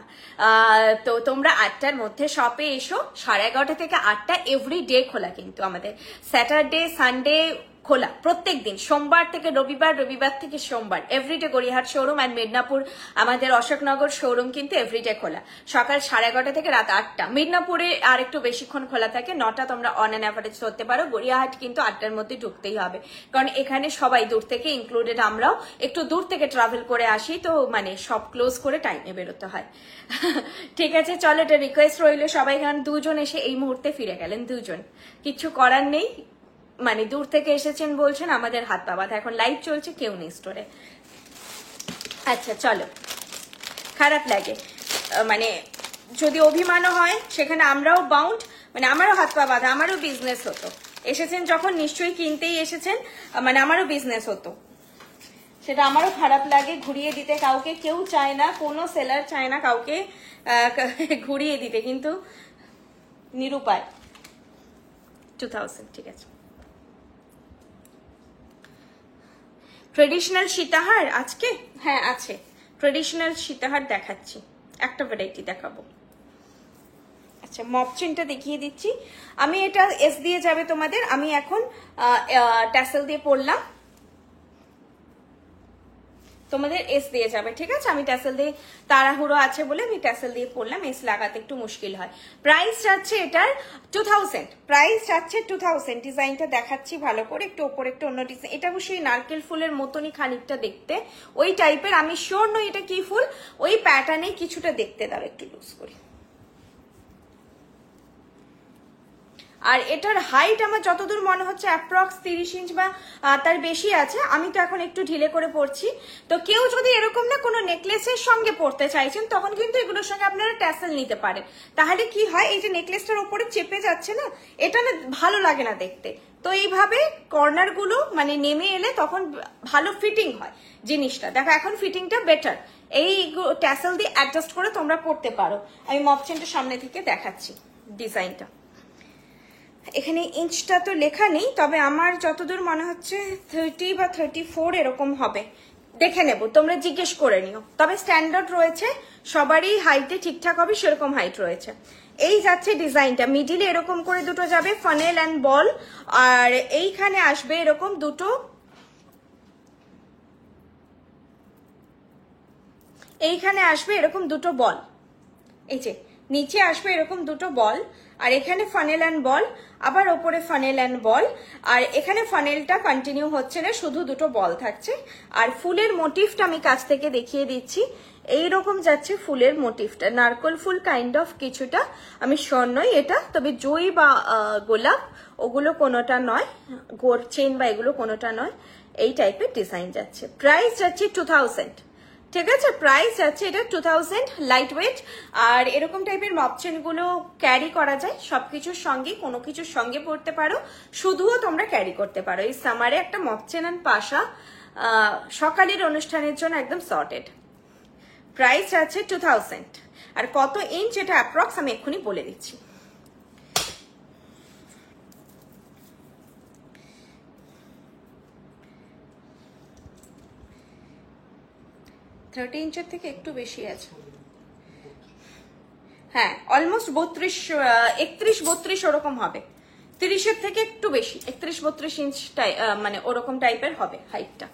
তো তোমরা 8টার মধ্যে শপে এসো। 11:30 থেকে 8টা এভরি ডে খোলা, কিন্তু আমাদের স্যাটারডে সানডে খোলা প্রত্যেক দিন, সোমবার থেকে রবিবার, রবিবার থেকে সোমবার। এভরিডে গড়িয়াহাট শোরুম আর মেদিনীপুর আমাদের অশোকনগর শোরুম কিন্তু এভরিডে খোলা, সকাল 11:30 থেকে রাত 8টা। মেদিনীপুরে আর একটু বেশিক্ষণ খোলা থাকে, 9টা তোমরা অন অ্যান অ্যাভারেজ ধরতে পারো। গড়িয়াহাট কিন্তু 8টার মধ্যে ঢুকতেই হবে, কারণ এখানে সবাই দূর থেকে, ইনক্লুডেড আমরাও একটু দূর থেকে ট্রাভেল করে আসি, তো মানে সব ক্লোজ করে টাইমে বেরোতে হয়। ঠিক আছে, চলো, এটা রিকোয়েস্ট রইলো সবাই। কারণ 2জন এসে এই মুহূর্তে ফিরে গেলেন, 2জন, কিচ্ছু করার নেই। মানে দূর থেকে এসেছেন বলছেন, আমাদের হাত পা বাঁধা। এখন লাইভ চলছে, কেউ নেই স্টোরে। আচ্ছা চলো, খারাপ লাগে, মানে যদি অভিমানও হয় সেখানে আমরাও বাউন্ড, মানে আমারও হাত পা বাঁধা, আমারও বিজনেস হতো। এসেছেন যখন নিশ্চয়ই কিনতেই এসেছেন, মানে আমারও বিজনেস হতো, সেটা আমারও খারাপ লাগে ঘুরিয়ে দিতে। কাউকে কেউ চায় না, কোনো সেলার চায় না কাউকে ঘুরিয়ে দিতে, কিন্তু নিরুপায়। 2000, ঠিক আছে। ট্রেডিশনাল সীতাহার আজকে, হ্যাঁ আছে, ট্রেডিশনাল সীতাহার দেখাচ্ছি, একটা ভ্যারাইটি দেখাবো। আচ্ছা, মপ চেনটা দেখিয়ে দিচ্ছি আমি। এটা এস দিয়ে যাবে তোমাদের, আমি এখন ট্যাসেল দিয়ে পরলাম। তোমাদের এস দিয়ে যাবে, ঠিক আছে? আমি ট্যাসেল দিয়ে তাড়াহুড়ো আছে বলে আমি ট্যাসেল দিয়ে পড়লাম, এস লাগাতে একটু মুশকিল হয়। প্রাইস যাচ্ছে এটার 2000, প্রাইস যাচ্ছে 2000। ডিজাইনটা দেখাচ্ছি ভালো করে, একটু ওপরে একটু অন্য ডিজাইন। এটা অবশ্যই নারকেল ফুলের মতনই খানিকটা দেখতে, ওই টাইপের। আমি শিওর নই এটা কি ফুল, ওই প্যাটার্নে কিছুটা দেখতে দাও, একটু লুজ করি। আর এটার হাইট আমার যতদূর মনে হচ্ছে অ্যাপ্রক্স 30 ইঞ্চ বা তার বেশি আছে। আমি তো এখন একটু ঢিলে করে পরছি, তো কেউ যদি এরকম না কোনো নেকলেসের সঙ্গে পরতে চাইছেন তখন কিন্তু এগুলোর সঙ্গে আপনারা ট্যাসেল নিতে পারেন। তাহলে কি হয়, এই যে নেকলেসটার উপরে চেপে যাচ্ছে না, এটা না ভালো লাগে না দেখতে। তো এইভাবে কর্নার গুলো মানে নেমে এলে তখন ভালো ফিটিং হয় জিনিসটা। দেখো এখন ফিটিংটা বেটার, এই ট্যাসেল দিয়ে অ্যাডজাস্ট করে তোমরা পরতে পারো। আমি মপ চেনটা সামনে থেকে দেখাচ্ছি ডিজাইনটা। এখানে ইঞ্চটা তো লেখা নেই, তবে আমার যতদূর মনে হচ্ছে 30 বা 34 এরকম হবে, দেখে নেব, তোমরা জিজ্ঞেস করে নিও। তবে স্ট্যান্ডার্ড রয়েছে, সবারই হাইটে ঠিকঠাক হবে সেরকম হাইট রয়েছে। এই যাচ্ছে ডিজাইনটা, মিডিলে এরকম করে দুটো যাবে ফানেল অ্যান্ড বল, আর এইখানে আসবে এরকম দুটো, এইখানে আসবে এরকম দুটো বল, এই যে নিচে আসবে এরকম দুটো বল, আর এখানে ফানেল অ্যান্ড বল, আবার ওপরে ফানেল অ্যান্ড বল, আর এখানে ফানেলটা কন্টিনিউ হচ্ছে না, শুধু দুটো বল থাকছে। আর ফুলের মোটিভটা আমি কাছ থেকে দেখিয়ে দিচ্ছি, এইরকম যাচ্ছে ফুলের মোটিভটা, নারকেল ফুল কাইন্ড অফ কিছুটা। আমি শিওর নই এটা, তবে জুঁই বা গোলাপ ওগুলো কোনোটা নয়, গোল চেইন বা এগুলো কোনোটা নয়, এই টাইপের ডিজাইন যাচ্ছে। প্রাইস যাচ্ছে 2000, ঠিক আছে? প্রাইস যাচ্ছে এটা 2000, লাইট ওয়েট। আর এরকম টাইপের মপচেন গুলো ক্যারি করা যায় সবকিছুর সঙ্গে, কোনো কিছুর সঙ্গে পড়তে পারো, শুধুও তোমরা ক্যারি করতে পারো। এই সামারে একটা মপচেন অ্যান্ড পাশা সকালের অনুষ্ঠানের জন্য একদম সর্টেড। প্রাইস আছে 2000। আর কত ইঞ্চ এটা অ্যাপ্রক্স আমি এক্ষুনি বলে দিচ্ছি। ইঞ্চের থেকে একটু বেশি আছে, হ্যাঁ অলমোস্ট 31-32 ওরকম হবে, 30-এর থেকে একটু বেশি, 31-32 ইঞ্চ মানে ওরকম টাইপের হবে হাইটটা,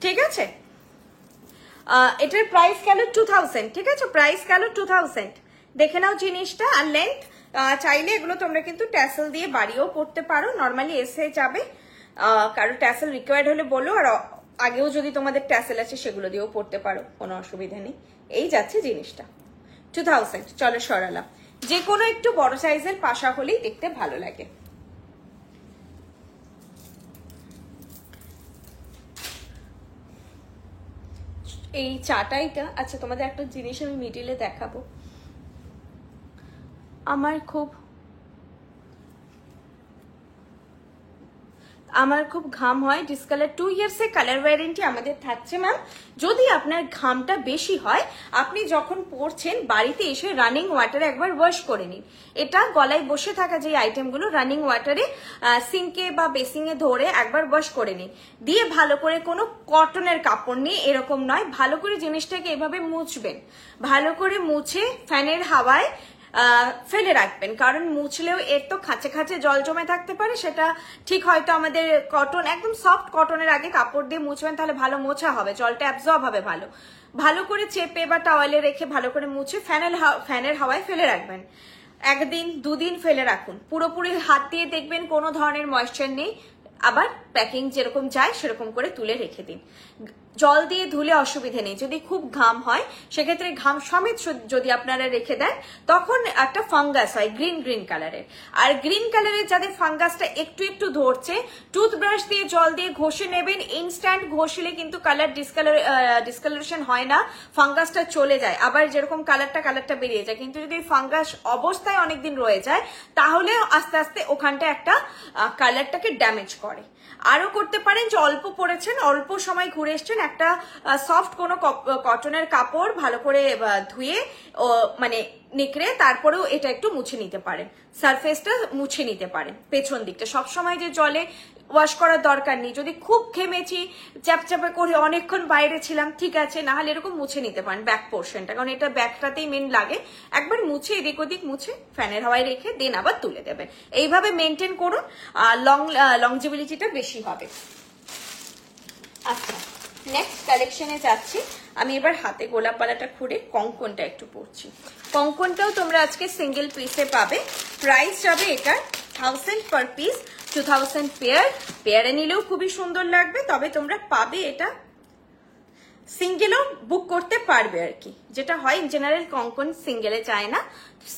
ঠিক আছে? এটার প্রাইস গেল 2000, ঠিক আছে? প্রাইস গেল 2000। দেখে নাও জিনিসটা। আর লেন্থ চাইলে এগুলো তোমরা কিন্তু ট্যাসেল দিয়ে বাড়িয়েও পড়তে পারো, নর্মালি এসে যাবে, কারো ট্যাসেল রিকোয়ার্ড হলে বলো, আর আগেও যদি তোমাদের ট্যাসেল আছে সেগুলো দিয়েও পড়তে পারো, কোনো অসুবিধা নেই। এই যাচ্ছে জিনিসটা 2000। চলো সরালাম, যে কোনো একটু বড় সাইজের পাশা হলেই দেখতে ভালো লাগে। এই চাটাইটা, আচ্ছা তোমাদের একটা জিনিস আমি মিডিলে দেখাবো, আমার খুব ঘাম হয়, ডিসকালার 2 ইয়ার্সের কালার ওয়ারেন্টি আমাদের থাকছে ম্যাম। যদি আপনার ঘামটা বেশি হয়, আপনি যখন পরছেন বাড়িতে এসে রানিং ওয়াটারে একবার ওয়াশ করে নিন। এটা গলায় বসে থাকা যে আইটেমগুলো রানিং ওয়াটারে সিঙ্কে বা বেসিংয়ে ধরে একবার ওয়াশ করে নিন, দিয়ে ভালো করে কোনো কটনের কাপড় নিয়ে, এরকম নয়, ভালো করে জিনিসটাকে এভাবে মুছবেন, ভালো করে মুছে ফ্যানের হাওয়ায় ফেলে রাখবেন। কারণ মুছলেও এর তো খাঁচে খাঁচে জল জমে থাকতে পারে, সেটা ঠিক হয়তো আমাদের কটন, একদম সফট কটনের আগে কাপড় দিয়ে মুছবেন, তাহলে ভালো মোছা হবে, জলটা অ্যাবজর্ব হবে ভালো। ভালো করে চেপে বা টাওয়ালে রেখে ভালো করে মুছে ফ্যানের হাওয়ায় ফেলে রাখবেন। 1 দিন 2 দিন ফেলে রাখুন, পুরোপুরি হাত দিয়ে দেখবেন কোনো ধরনের ময়েশ্চার নেই, আবার প্যাকিং যেরকম যায় সেরকম করে তুলে রেখে দিন। জল দিয়ে ধুলে অসুবিধে নেই। যদি খুব ঘাম হয় সেক্ষেত্রে ঘাম সমেত যদি আপনারা রেখে দেন, তখন একটা ফাঙ্গাস হয় গ্রিন কালারের। আর গ্রিন কালারের যাদের ফাঙ্গাসটা একটু একটু ধরছে, টুথব্রাশ দিয়ে জল দিয়ে ঘষে নেবেন। ইনস্ট্যান্ট ঘষলে কিন্তু কালার ডিসকালারেশন হয় না, ফাঙ্গাসটা চলে যায়, আবার যেরকম কালারটা বেরিয়ে যায়। কিন্তু যদি ফাঙ্গাস অবস্থায় অনেকদিন রয়ে যায়, তাহলে আস্তে আস্তে ওখানটা একটা কালারটাকে ড্যামেজ করে। আরো করতে পারেন যে অল্প পরেছেন, অল্প সময় ঘুরে এসছেন, একটা সফট কোনো কটনের কাপড় ভালো করে ধুয়ে মানে নিকড়ে তারপরেও এটা একটু মুছে নিতে পারেন, সারফেসটা মুছে নিতে পারেন পেছন দিকটা। সবসময় যে জলে ওয়াশ করার দরকার নেই। যদি খুব ঘেমেছি, চ্যাপচ্যাপে করে অনেকক্ষণ বাইরে ছিলাম, ঠিক আছে, না হলে এরকম মুছে নিতে পারেন ব্যাক পোর্শনটা, কারণ এটা ব্যাকটাতেই মেন লাগে। একবার মুছে এদিক ওদিক মুছে ফ্যানের হাওয়ায় রেখে দেন আবার তুলে দেবেন। এইভাবে মেনটেন করুন, লংজিবিলিটিটা বেশি হবে। আচ্ছা, নেক্সট কালেকশনে যাচ্ছি। আমি এবার হাতে গোলাপ পালাটা খুঁড়ে কঙ্কনটা একটু পরছি। কঙ্কনটাও তোমরা আজকে সিঙ্গেল পিসে পাবে। প্রাইস যাবে এটা 1000 পার পিস, 2000 পেয়ার। পেয়ারে নিলেও খুবই সুন্দর লাগবে, তবে তোমরা পাবে এটা সিঙ্গেলও বুক করতে পারবে আর কি, যেটা হয় ইন জেনারেল কঙ্কন সিঙ্গেলে চায় না,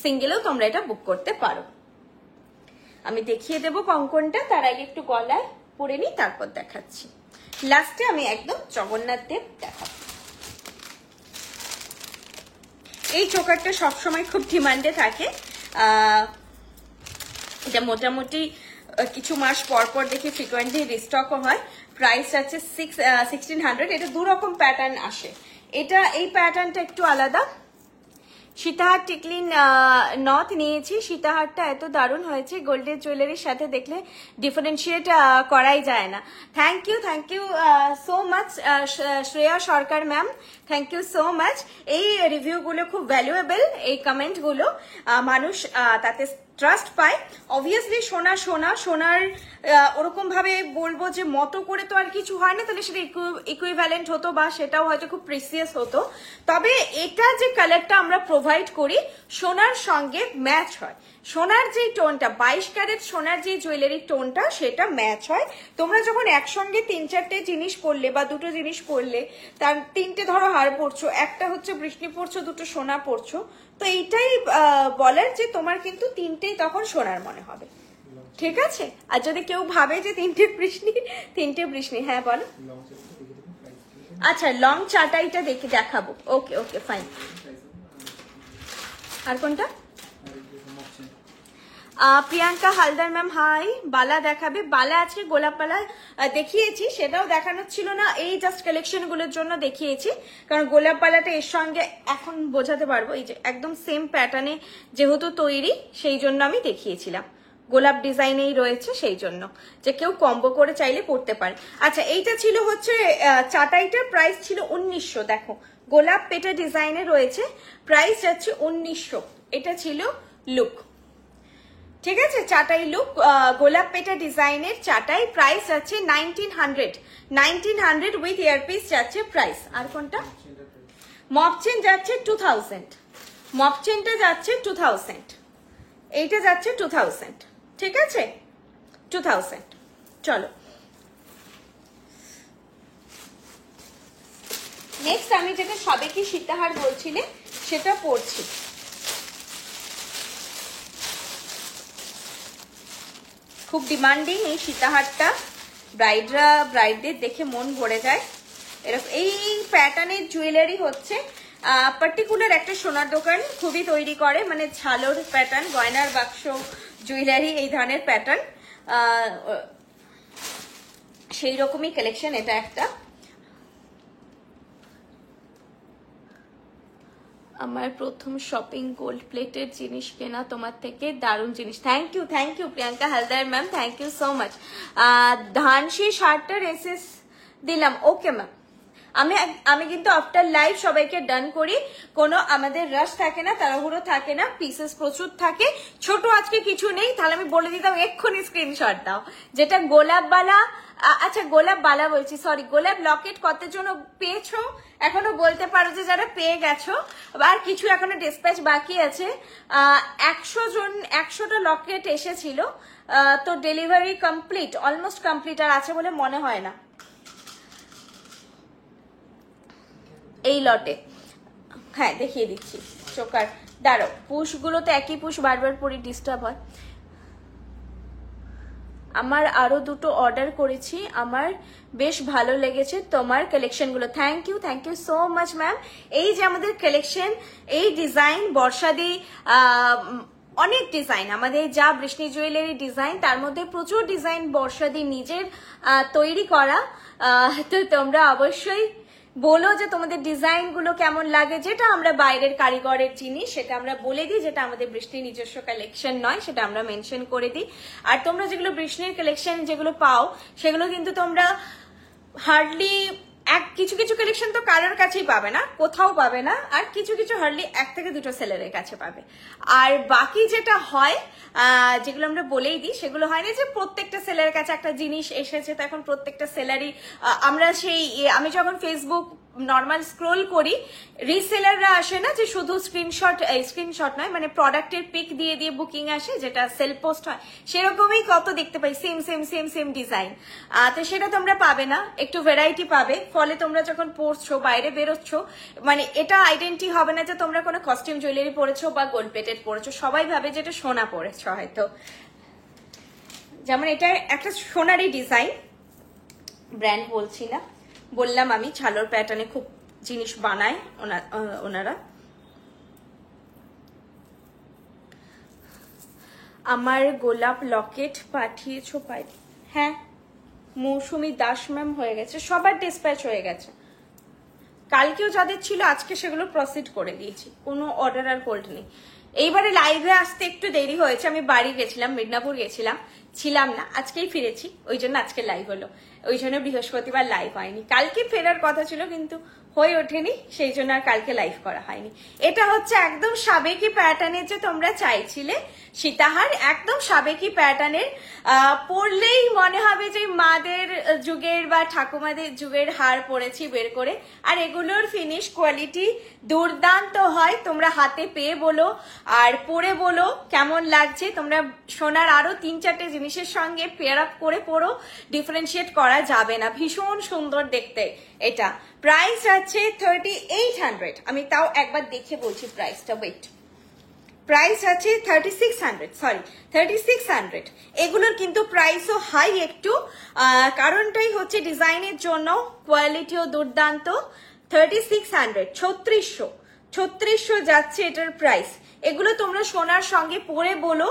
সিঙ্গেলেও তোমরা এটা বুক করতে পারো। আমি দেখিয়ে দেবো কঙ্কনটা, তার আগে একটু গলায় পরে নিই, তারপর দেখাচ্ছি। লাস্টে আমি একদম জগন্নাথ দেব দেখাবো। এই চোকারটা সবসময় খুব ডিমান্ডে থাকে, এটা মোটামুটি কিছু মাস পর পর দেখি ফ্রিকোয়েন্টলি রিস্টকও হয়। প্রাইস আছে 1600। এটা দু রকম প্যাটার্ন আসে, এটা এই প্যাটার্নটা একটু আলাদা। সীতাহার টিকলি নথ নিয়েছি, সীতাহারটা এত দারুণ হয়েছে, গোল্ডের জুয়েলারির সাথে দেখলে ডিফারেন্সিয়েট করাই যায় না। Thank you so much Shreya Sarkar ma'am, thank you so much. এই রিভিউগুলো খুব ভ্যালুয়েবল, এই কমেন্টগুলো মানুষ তাতে ট্রাস্ট পায়। অবভিয়াসলি সোনার ওরকম ভাবে বলবো যে মতো করে তো আর কিছু হয় না, তাহলে সেটা ইকুইভ্যালেন্ট হতো বা সেটাও হয়তো খুব প্রিসিয়াস হতো। তবে এটা যে কালারটা আমরা প্রোভাইড করি সোনার সঙ্গে ম্যাচ হয়, সোনার যে টোনটা 22 ক্যারেট সোনার যে জুয়েলারির টোনটা সেটা ম্যাচ হয়। তোমরা যখন একসঙ্গে 3-4টে জিনিস পরলে বা দুটো জিনিস পরলে, তার 3টে ধরো হার পরছো, একটা হচ্ছে বৃষ্টি পরছো, দুটো সোনা পরছো, তো এইটাই বলার যে তোমার কিন্তু 3টেই তখন সোনার মনে হবে, ঠিক আছে? আর যদি কেউ ভাবে যে 3টে বৃষ্টি, হ্যাঁ বলো। আচ্ছা, লং চাটাইটা দেখাবো। ওকে ফাইন। আর কোনটা? Priyanka Haldar ma'am hi. বালা দেখাবে? বালা আজকে গোলাপ বালা দেখিয়েছি, সেটাও দেখানোর ছিল না, এই জাস্ট কালেকশন গুলোর জন্য দেখিয়েছি, কারণ গোলাপ বালাটা এর সঙ্গে এখন বোঝাতে পারবো, এই যে একদম সেম প্যাটার্নে যেহেতু তৈরি, সেই জন্য আমি দেখিয়েছিলাম। গোলাপ ডিজাইনেই রয়েছে, সেই জন্য যে কেউ কম্বো করে চাইলে পড়তে পারে। আচ্ছা, এইটা ছিল হচ্ছে চাটাইটার প্রাইস ছিল 1900। দেখো গোলাপ পেটা ডিজাইনে রয়েছে, প্রাইস যাচ্ছে 1900। এটা ছিল লুক, ঠিক আছে? চাটাই লুক, গোলাপ পেটা ডিজাইনের চাটাই, প্রাইস যাচ্ছে 1900 উইথ ইয়ারপিস যাচ্ছে প্রাইস। আর কোনটা? মপ চেন যাচ্ছে 2000, মপ চেনটা যাচ্ছে 2000, এইটা যাচ্ছে 2000, ঠিক আছে? 2000। চলো নেক্সট আমি যেটা সবে কি সীতাহার বলছিলে সেটা পড়ছি। খুব ডিমান্ডিং এই সীতাহারটা, ব্রাইডদের দেখে মন ভরে যায়। এরকম এই প্যাটার্নের জুয়েলারি হচ্ছে পার্টিকুলার একটা সোনার দোকান খুবই তৈরি করে, মানে ঝালোর প্যাটার্ন, গয়নার বাক্স জুয়েলারি, এই ধরনের প্যাটার্ন, সেই রকমই কালেকশন এটা একটা। আমার প্রথম শপিং গোল্ড প্লেটের জিনিস কেনা তোমার থেকে, দারুণ জিনিস। Thank you Priyanka Haldar ma'am, thank you so much. ধানসি শার্টটার এসএস দিলাম, ওকে ম্যাম। আমি কিন্তু আফটার লাইভ সবাইকে ডান করি, কোনো আমাদের রাশ থাকে না, তাড়াহুড়ো থাকে না, পিসেস প্রচুর থাকে। ছোট আজকে কিছু নেই, তাহলে আমি বলে দিতাম এক্ষুনি স্ক্রিনশট দাও। যেটা গোলাপ বালা, আচ্ছা গোলাপ বালা বলছি, সরি, গোলাপ লকেট কতজন পেয়েছো এখনো বলতে পারো যে যারা পেয়ে গেছো, আর কিছু এখনো ডিসপ্যাচ বাকি আছে। 100টা লকেট এসেছিল, তো ডেলিভারি কমপ্লিট, অলমোস্ট কমপ্লিট, আর আছে বলে মনে হয় না এই লটে। হ্যাঁ দেখিয়ে দিচ্ছি চোকার, দাঁড়ো, পুশগুলো তো একই পুশ বারবার পরে ডিস্টার্ব হয়। আমার আরো দুটো অর্ডার করেছি, আমার বেশ ভালো লেগেছে তোমার কালেকশনগুলো। Thank you so much ma'am. এই যে আমাদের কালেকশন, এই ডিজাইন বর্ষাদি, অনেক ডিজাইন আমাদের যা বৃষ্টি জুয়েলারি ডিজাইন, তার মধ্যে প্রচুর ডিজাইন বর্ষাদি নিজের তৈরি করা। তো তোমরা অবশ্যই বলো যে তোমাদের ডিজাইন গুলো কেমন লাগে, যেটা আমরা বাইরের কারিগরের জিনিস সেটা আমরা বলে দিই, যেটা আমাদের বৃষ্টির নিজস্ব কালেকশন নয় সেটা আমরা মেনশন করে দিই। আর তোমরা যেগুলো বৃষ্টির কালেকশন যেগুলো পাও, সেগুলো কিন্তু তোমরা হার্ডলি কিছু কিছু কালেকশন তো কারোর কাছেই পাবে না, কোথাও পাবে না, আর কিছু কিছু হার্ডলি 1 থেকে 2টো সেলারের কাছে পাবে। আর বাকি যেটা হয় যেগুলো আমরা বলেই দিই, সেগুলো হয় না যে প্রত্যেকটা সেলারের কাছে একটা জিনিস এসেছে তো এখন প্রত্যেকটা সেলারই আমরা আমি যখন ফেসবুক নর্মাল স্ক্রোল করি, রিসেলাররা আসে না যে শুধু স্ক্রিনশট নয়, মানে প্রোডাক্টের পিক দিয়ে দিয়ে বুকিং আসে, যেটা সেল পোস্ট হয়, সেরকমই কত দেখতে পাই same same same same design. তো সেটা তোমরা পাবে না, একটু ভ্যারাইটি পাবে। ফলে তোমরা যখন পরছো, বাইরে বেরোচ্ছ, মানে এটা আইডেন্টি হবে না যে তোমরা কোনো কস্টিউম জুয়েলারি পরেছো বা গোল্ড প্লেটেড পরেছো, সবাই ভাবে যে এটা সোনা পরেছো হয়তো। যেমন এটা একটা সোনারই ডিজাইন, ব্র্যান্ড বলছি না, বললাম আমি ঝালর প্যাটার্নে খুব জিনিস বানায় ওনারা। আমার গোলাপ লকেট পাঠিয়েছো পাই? হ্যাঁ, মৌসুমী দাস ম্যাম হয়ে গেছে, সবার ডিসপ্যাচ হয়ে গেছে। কালকেও যাদের ছিল আজকে সেগুলো প্রসিড করে দিয়েছি, কোনো অর্ডার আর হোল্ড নেই। এইবারে লাইভে আসতে একটু দেরি হয়েছে, আমি বাড়ি গেছিলাম, মিদনাপুর গেছিলাম, ছিলাম না, আজকেই ফিরেছি, ওই জন্য আজকে লাইভ হলো, ওই জন্য বৃহস্পতিবার লাইভ হয়নি। কালকে ফেরার কথা ছিল কিন্তু হয়ে ওঠেনি, সেই জন্য আর কালকে লাইভ করা হয়নি। এটা হচ্ছে একদম সাবেকি প্যাটার্নের যে তোমরা চাইছিলে সীতাহার, একদম সাবেকি প্যাটার্নের, পরলেই মনে হবে যে মাদের যুগের বা ঠাকুমাদের যুগের হার পরেছি বের করে। আর এগুলোর ফিনিশ কোয়ালিটি দুর্দান্ত হয়, তোমরা হাতে পেয়ে বলো আর পরে বলো কেমন লাগছে। তোমরা সোনার আরো 3-4টে জিনিসের সঙ্গে পেয়ার আপ করে পরো, ডিফারেন্সিয়েট করা যাবে না, ভীষণ সুন্দর দেখতে। এটা প্রাইস আছে 3800, আমি তাও একবার দেখে বলছি প্রাইসটা, ওয়েট, প্রাইস আছে 3600। এগুলোর কিন্তু প্রাইসও হাই একটু, কারণটাই হচ্ছে ডিজাইনের জন্য, কোয়ালিটিও দুর্দান্ত। 3600, 3600 যাচ্ছে এটার প্রাইস। এগুলো তোমরা সোনার সঙ্গে পরে বলো,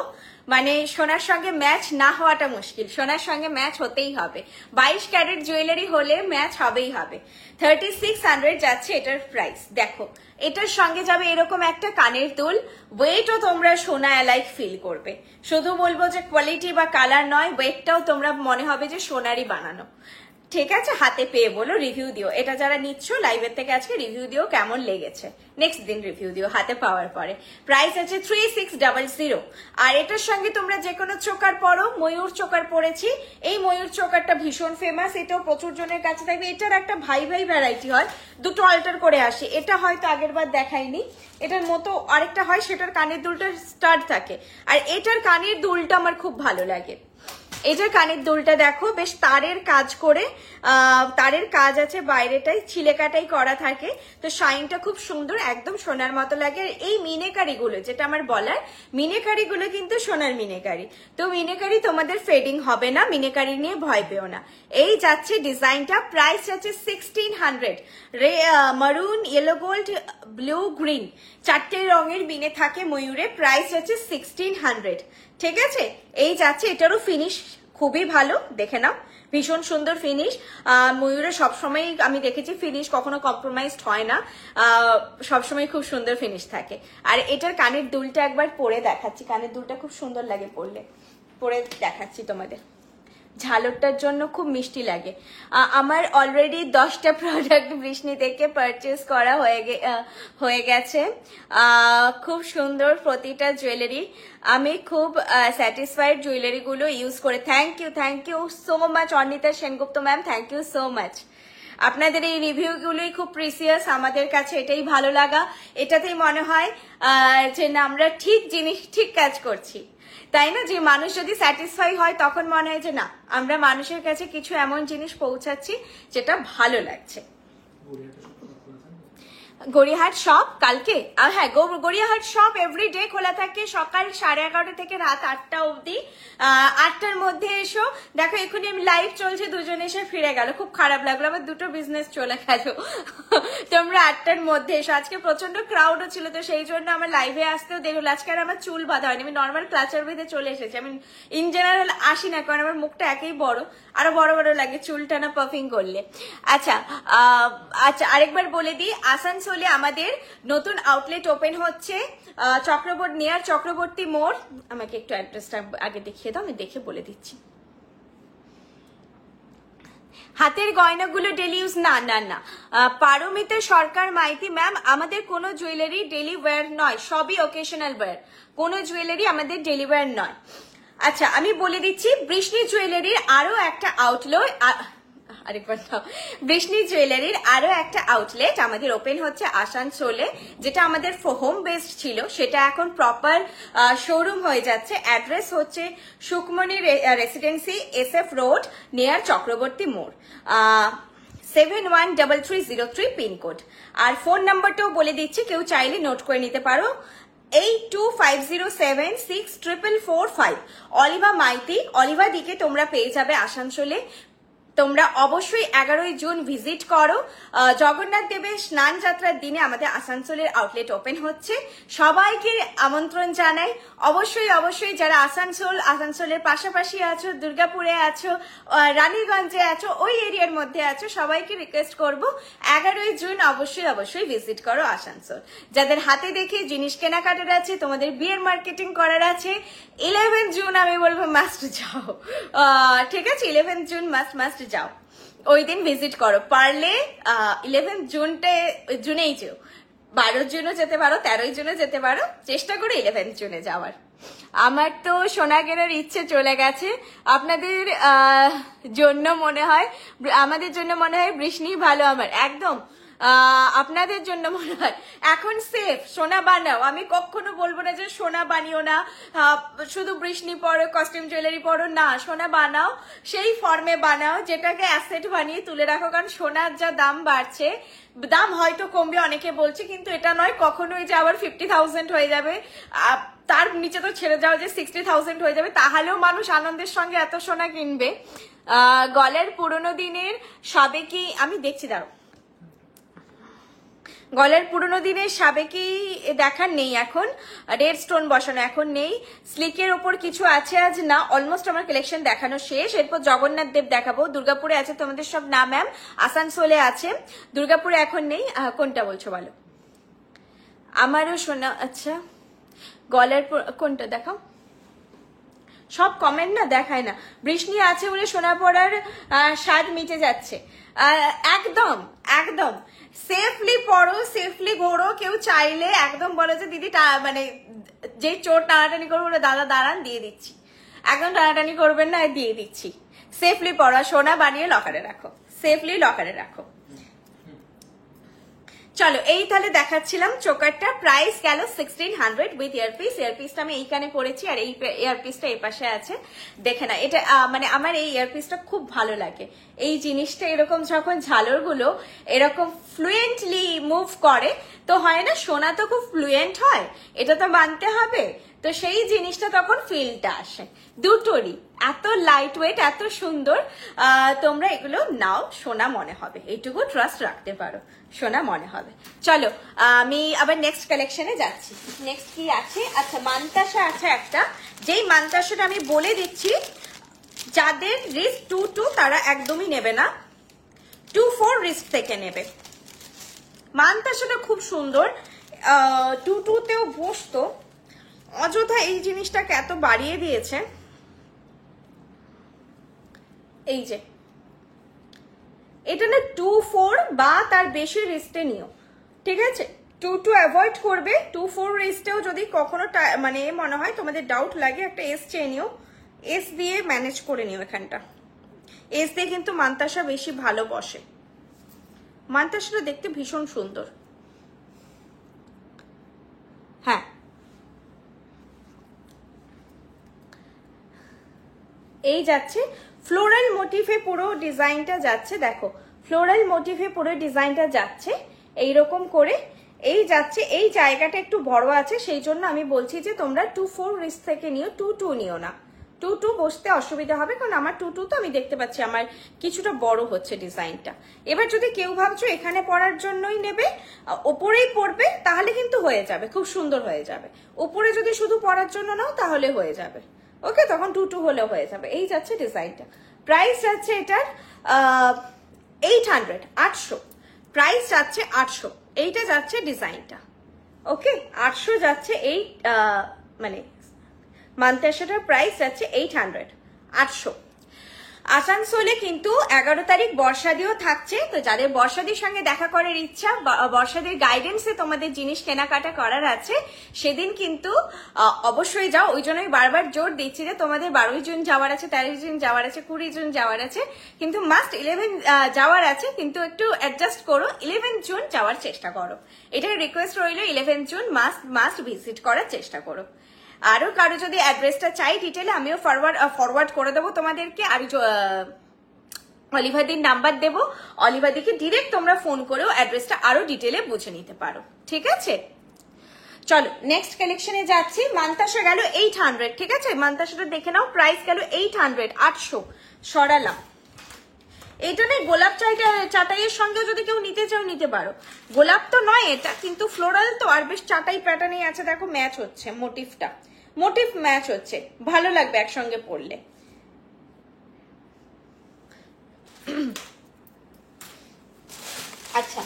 মানে সোনার সঙ্গে ম্যাচ না হওয়াটা মুশকিল, সোনার সঙ্গে ম্যাচ হতেই হবে, 22 ক্যারেট জুয়েলারি হলে ম্যাচ হবেই হবে। 3600 যাচ্ছে এটার প্রাইস। দেখো এটার সঙ্গে যাবে এরকম একটা কানের দুল, ওয়েটও তোমরা সোনা অ্যালাইক ফিল করবে। শুধু বলবো যে কোয়ালিটি বা কালার নয়, ওয়েটটাও তোমরা মনে হবে যে সোনারই বানানো। ঠিক আছে, হাতে পেয়ে বলো, রিভিউ দিও। এটা যারা নিচ্ছ লাইভের থেকে আজকে রিভিউ দিও কেমন লেগেছে, নেক্সট দিন রিভিউ দিও হাতে পাওয়ার পরে। প্রাইস আছে 3600। আর এটার সঙ্গে তোমরা যে কোনো চোকার পরো, ময়ূর চোকার পরেছি, এই ময়ূর চোকারটা ভীষণ ফেমাস, এটাও প্রচুর জনের কাছে থাকবে। এটার একটা ভাই ভাই ভ্যারাইটি হয়, দুটো অল্টার করে আসে, এটা হয়তো আগের বার দেখাইনি। এটার মতো আরেকটা হয়, সেটার কানের দুলটা স্টাড থাকে, আর এটার কানের দুলটা আমার খুব ভালো লাগে। এটার কানের দুলটা দেখো বেশ তারের কাজ করে, তারের কাজ আছে, বাইরেটাই ছিলেকাটাই করা থাকে, তো শাইনটা খুব সুন্দর, একদম সোনার মতো লাগে। আর এই মিনেকারি গুলো, যেটা আমার বলার, মিনেকারি গুলো কিন্তু সোনার মিনেকারি, তো মিনেকারি তোমাদের ফেডিং হবে না, মিনেকারি নিয়ে ভয় পেও না। এই যাচ্ছে ডিজাইনটা, প্রাইস আছে 1600। মারুন, ইয়েলো গোল্ড, ব্লু, গ্রিন, 4টে রঙের মিনে থাকে ময়ূরে, প্রাইস আছে 1600। ঠিক আছে, এই যাচ্ছে, এটারও ফিনিশ খুবই ভালো, দেখে নাও, ভীষণ সুন্দর ফিনিশ। ময়ূরে সবসময় আমি দেখেছি ফিনিশ কখনো কম্প্রোমাইজড হয় না, সবসময় খুব সুন্দর ফিনিশ থাকে। আর এটার কানের দুলটা একবার পরে দেখাচ্ছি, কানের দুলটা খুব সুন্দর লাগে পরলে, পরে দেখাচ্ছি তোমাদের। ঝালরটার জন্য খুব মিষ্টি লাগে। আমার অলরেডি 10টা প্রোডাক্ট বৃষ্ণি থেকে পারচেস করা হয়ে গেছে, খুব সুন্দর প্রতিটা জুয়েলারি, আমি খুব স্যাটিসফাইড জুয়েলারিগুলো ইউজ করে। Thank you so much Arnita Sengupta ma'am, thank you so much. আপনাদের এই রিভিউগুলোই খুব প্রিসিয়াস আমাদের কাছে, এটাই ভালো লাগা, এটাতেই মনে হয় যে না আমরা ঠিক জিনিস ঠিক কাজ করছি, তাই না? যে মানুষ যদি স্যাটিসফাই হয় তখন মনে হয় যে না আমরা মানুষের কাছে কিছু এমন জিনিস পৌঁছাচ্ছি যেটা ভালো লাগছে। গড়িয়াহাট শপ কালকে, হ্যাঁ গড়িয়াহাট শপ এভরিডে খোলা থাকে, সকাল 11:30 থেকে রাত 8টা অবধি। 8টার মধ্যে এসো। দেখো এখনই আমি লাইভ চলছে, দুজন এসে ফিরে গেল, খুব খারাপ লাগলো, আমার দুটো বিজনেস চলে গেল। তোমরা 8টার মধ্যে এসো। আজকে প্রচন্ড ক্রাউডও ছিল, তো সেই জন্য আমার লাইভে আসতেও দেরি হলো। আজকে আর আমার চুল বাঁধা হয়নি, আমি নর্মাল ক্লাচার বেঁধে চলে এসেছি। আমি ইন জেনারেল আসি না, কারণ আমার মুখটা একেই বড়, আরো বড় বড় লাগে চুলটা না পাফিং করলে। আচ্ছা আরেকবার বলে দিই, আসানসোলে আমাদের নতুন আউটলেট ওপেন হচ্ছে, নিয়ার চক্রবর্তী মোড়। আমাকে একটু অ্যাড্রেসটা আগে দেখিয়ে দাও, আমি দেখে বলে দিচ্ছি। হাতের গয়নাগুলো ডেলি ইউজ না না না। পারমিতা সরকার মাইতি ম্যাম, আমাদের কোনো জুয়েলারি ডেলি ওয়্যার নয়, সবই ওকেশনাল ওয়্যার, কোনো জুয়েলারি আমাদের ডেলি ওয়্যার নয়। আচ্ছা আমি বলে দিচ্ছি, বৃষ্ণি জুয়েলারির আরো একটা আউটলেট, আরেকবার দাও, বৃষ্ণি জুয়েলারির আরো একটা আউটলেট আমাদের ওপেন হচ্ছে আসানসোলে, যেটা আমাদের হোম বেসড ছিল সেটা এখন প্রপার শোরুম হয়ে যাচ্ছে। অ্যাড্রেস হচ্ছে Sukmoni residency, SF road, near Chakraborty মোড়, 713303 পিনকোড। আর ফোন নাম্বারটাও বলে দিচ্ছি, কেউ চাইলে নোট করে নিতে পারো, 8250764445। অলিভা মাইতি, অলিভা দিকে তোমরা পেয়ে যাবে আসানসোলে। তোমরা অবশ্যই 11ই জুন ভিজিট করো। জগন্নাথ দেবের স্নান যাত্রার দিনে আমাদের আসানসোলের আউটলেট ওপেন হচ্ছে, সবাইকে আমন্ত্রণ জানাই। অবশ্যই অবশ্যই যারা আসানসোলের পাশাপাশি আছো, দুর্গাপুরে আছো, রানীগঞ্জে আছো, ওই এরিয়ার মধ্যে আছো, সবাইকে রিকোয়েস্ট করব 11ই জুন অবশ্যই অবশ্যই ভিজিট করো আসানসোল। যাদের হাতে দেখে জিনিস কেনাকাটার আছে, তোমাদের বিয়ের মার্কেটিং করার আছে, 11 জুন আমি বলবো মাস্ট যাও। ঠিক আছে, 11 জুন মাস্ট যাও, ওই দিন ভিজিট করো। পারলে 11 জুনেই যেও, 12 জুনও যেতে পারো, 13 জুনও যেতে পারো, চেষ্টা করো 11 জুনে যাওয়ার। আমার তো সোনা কেনার ইচ্ছে চলে গেছে। আপনাদের জন্য মনে হয়, আমাদের জন্য মনে হয় বৃষ্ণি ভালো, আমার একদম আপনাদের জন্য মনে হয় এখন সেফ। সোনা বানাও, আমি কখনো বলবো না যে সোনা বানিও না, শুধু বৃষ্ণি পরো, কস্টিউম জুয়েলারি পরো, না, সোনা বানাও, সেই ফর্মে বানাও যেটাকে অ্যাসেট বানিয়ে তুলে রাখো। কারণ সোনার যা দাম বাড়ছে, দাম হয়তো কমবে অনেকে বলছে, কিন্তু এটা নয় কখনোই যে আবার 50,000 হয়ে যাবে, তার নিচে তো ছেড়ে যাও যে 60,000 হয়ে যাবে, তাহলেও মানুষ আনন্দের সঙ্গে এত সোনা কিনবে। গলার পুরোনো দিনের সাবেকি, আমি দেখছি, দাঁড়াও, গলার পুরোনো দিনের সাবেকি দেখার নেই এখন, রেড স্টোন বসানো এখন নেই। স্লিকের ওপর কিছু আছে আজ, না, অলমোস্ট আমার কালেকশন দেখানো শেষ। এরপর জগন্নাথ দেব দেখাবো। দুর্গাপুরে আছে তোমাদের সব, না ম্যাম, আসানসোলে আছে, দুর্গাপুরে এখন নেই। কোনটা বলছো বলো? আমারও শোনা, আচ্ছা গলার কোনটা দেখাও, সব কমেন্ট না দেখায় না। বৃষ্ণি আছে বলে সোনা পড়ার স্বাদ মিটে যাচ্ছে, একদম একদম। সেফলি পড়ো, সেফলি ঘোরো। কেউ চাইলে একদম বলো যে দিদি মানে যে চোর টানাটানি করবো, দাদা দাঁড়ান দিয়ে দিচ্ছি, একদম টানাটানি করবেন না, দিয়ে দিচ্ছি। সেফলি পড়া, সোনা বানিয়ে লকারে রাখো, সেফলি লকারে রাখো। চলো, এই তাহলে দেখাচ্ছিলাম চোকারটা, প্রাইস গেল 1600 উইথ ইয়ারপিস। ইয়ারপিসটা আমি এইখানে পরেছি, আর এই ইয়ারপিসটা এই পাশে আছে, দেখে না। এটা মানে আমার এই ইয়ারপিসটা খুব ভালো লাগে। এই জিনিসটা এরকম যখন ঝালরগুলো এরকম ফ্লুয়েন্টলি মুভ করে, তো হয় না, সোনা তো খুব ফ্লুয়েন্ট হয়, এটা তো মানতে হবে, তো সেই জিনিসটা তখন ফিলটা আসে দুটোরই। এত লাইট ওয়েট, এত সুন্দর, তোমরা এগুলো নাও, সোনা মনে হবে, এইটুকু ট্রাস্ট রাখতে পারো, সোনা মনে হবে। চলো আমি আবার নেক্সট কালেকশনে যাচ্ছি। নেক্সট কি আছে? আচ্ছা, মানতাসা আছে একটা, যেই মানতাসাটা আমি বলে দিচ্ছি, যাদের রিস্ক 2-2 তারা একদমই নেবে না, 2-4 রিস্ক থেকে নেবে। মানতাসাটা খুব সুন্দর, 2-2তেও বসতো, অযথা এই জিনিসটাকে এত বাড়িয়ে দিয়েছে। এই যে এটা না 2-4 বা তার বেশি রিস্টে নিও, ঠিক আছে? 2-2 অ্যাভয়েড করবে। 2-4 রিস্টেও যদি কখনো মানে মনে হয় তোমাদের ডাউট লাগে, একটা এস চেয়ে নিও, এস দিয়ে ম্যানেজ করে নিও। এখানটা এস দিয়ে কিন্তু মানতাসা বেশি ভালো বসে। মানতাসাটা দেখতে ভীষণ সুন্দর। হ্যাঁ, এই যাচ্ছে ফ্লোরাল মোটিভে পুরো ডিজাইনটা যাচ্ছে, দেখো ফ্লোরাল মোটিভে পুরো ডিজাইনটা যাচ্ছে এইরকম করে, এই যাচ্ছে। এই জায়গাটা একটু বড় আছে, সেই জন্য আমি বলছি যে তোমরা 2-4 রিস্ক থেকে নিও, 2-2 নিও না। 2-2 বসতে অসুবিধা হবে, কারণ আমার 2-2 তো আমি দেখতে পাচ্ছি আমার কিছুটা বড় হচ্ছে ডিজাইনটা। এবার যদি কেউ ভাবছো এখানে পরার জন্যই নেবে, ওপরেই পরবে, তাহলে কিন্তু হয়ে যাবে, খুব সুন্দর হয়ে যাবে। উপরে যদি শুধু পরার জন্য নাও তাহলে হয়ে যাবে, ওকে, তখন 2-2 হলেও হয়ে যাবে। এই যাচ্ছে ডিজাইনটা, প্রাইস যাচ্ছে এটার 800 প্রাইস যাচ্ছে 800। এইটা যাচ্ছে ডিজাইনটা, ওকে, 800 যাচ্ছে। এই মানে মানতাসাটার প্রাইস যাচ্ছে 800। আসানসোলে কিন্তু 11 তারিখ বর্ষাদিও থাকছে, তো যাদের বর্ষাদির সঙ্গে দেখা করার ইচ্ছা, বর্ষাদির গাইডেন্সে তোমাদের জিনিস কেনাকাটা করার আছে, সেদিন কিন্তু অবশ্যই যাও। ওই জন্যই বারবার জোর দিচ্ছি যে তোমাদের 12 জুন যাওয়ার আছে, 13 জুন যাওয়ার আছে, 20 জুন যাওয়ার আছে, কিন্তু মাস্ট 11 যাওয়ার আছে, কিন্তু একটু অ্যাডজাস্ট করো, 11 জুন যাওয়ার চেষ্টা করো। এটাই রিকোয়েস্ট রইল, 11 জুন মাস্ট ভিজিট করার চেষ্টা করো। আরো কারো যদি অ্যাড্রেসটা চাই ডিটেলে আমিও ফরওয়ার্ড করে দেবো তোমাদেরকে। আর অলিভাদির নাম্বার দেবো, অলিভাদিকে ডিরেক্ট তোমরা ফোন করেও অ্যাড্রেসটা আরো ডিটেলে বুঝে নিতে পারো, ঠিক আছে? চলো নেক্সট কালেকশনে যাচ্ছি। মান্তাসা গেল 800, ঠিক আছে? মান্তাসাটা দেখে নাও, প্রাইস গেল 800, 800 সরালাম। এটা নেই গোলাপ চাটাইয়ের সঙ্গে যদি কেউ নিতে চাও নিতে পারো। গোলাপ তো নয় এটা, কিন্তু ফ্লোরাল তো, আর বেশ চাটাই প্যাটার্নে আছে, দেখো ম্যাচ হচ্ছে, মোটিভ ম্যাচ হচ্ছে, ভালো লাগবে একসঙ্গে পরলে। আচ্ছা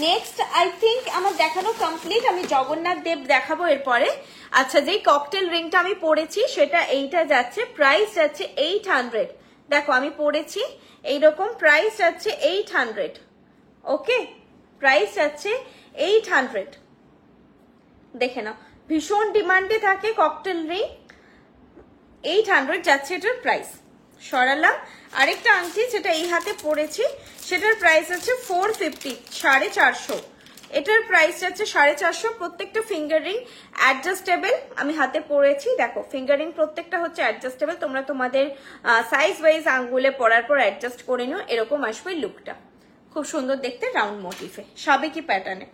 নেক্সট আই থিঙ্ক আমার দেখানো কমপ্লিট, আমি জগন্নাথ দেব দেখাবো এরপরে। আচ্ছা যেই ককটেল রিংটা আমি পরেছি সেটা এইটা যাচ্ছে, প্রাইস যাচ্ছে 800। দেখো আমি পরেছি এইরকম, প্রাইস যাচ্ছে 800, ওকে? প্রাইস যাচ্ছে 800, দেখে নাও, ভীষণ ডিমান্ডে থাকে ককটেল রিং, 800 যাচ্ছে এটার প্রাইস। সরালাম। আরেকটা আংটি যেটা এই হাতে পড়েছি সেটার প্রাইস আছে 450, 450, এটার প্রাইস যাচ্ছে 450। প্রত্যেকটা ফিঙ্গার রিং অ্যাডজাস্টেবল, আমি হাতে পরেছি, দেখো ফিঙ্গার রিং প্রত্যেকটা হচ্ছে অ্যাডজাস্টেবল, তোমরা তোমাদের সাইজ ওয়াইজ আঙ্গুলে পরার পর অ্যাডজাস্ট করে নিও। এরকম আসবে লুকটা, খুব সুন্দর দেখতে, রাউন্ড মোটিফে, সাবেকি প্যাটার্নে।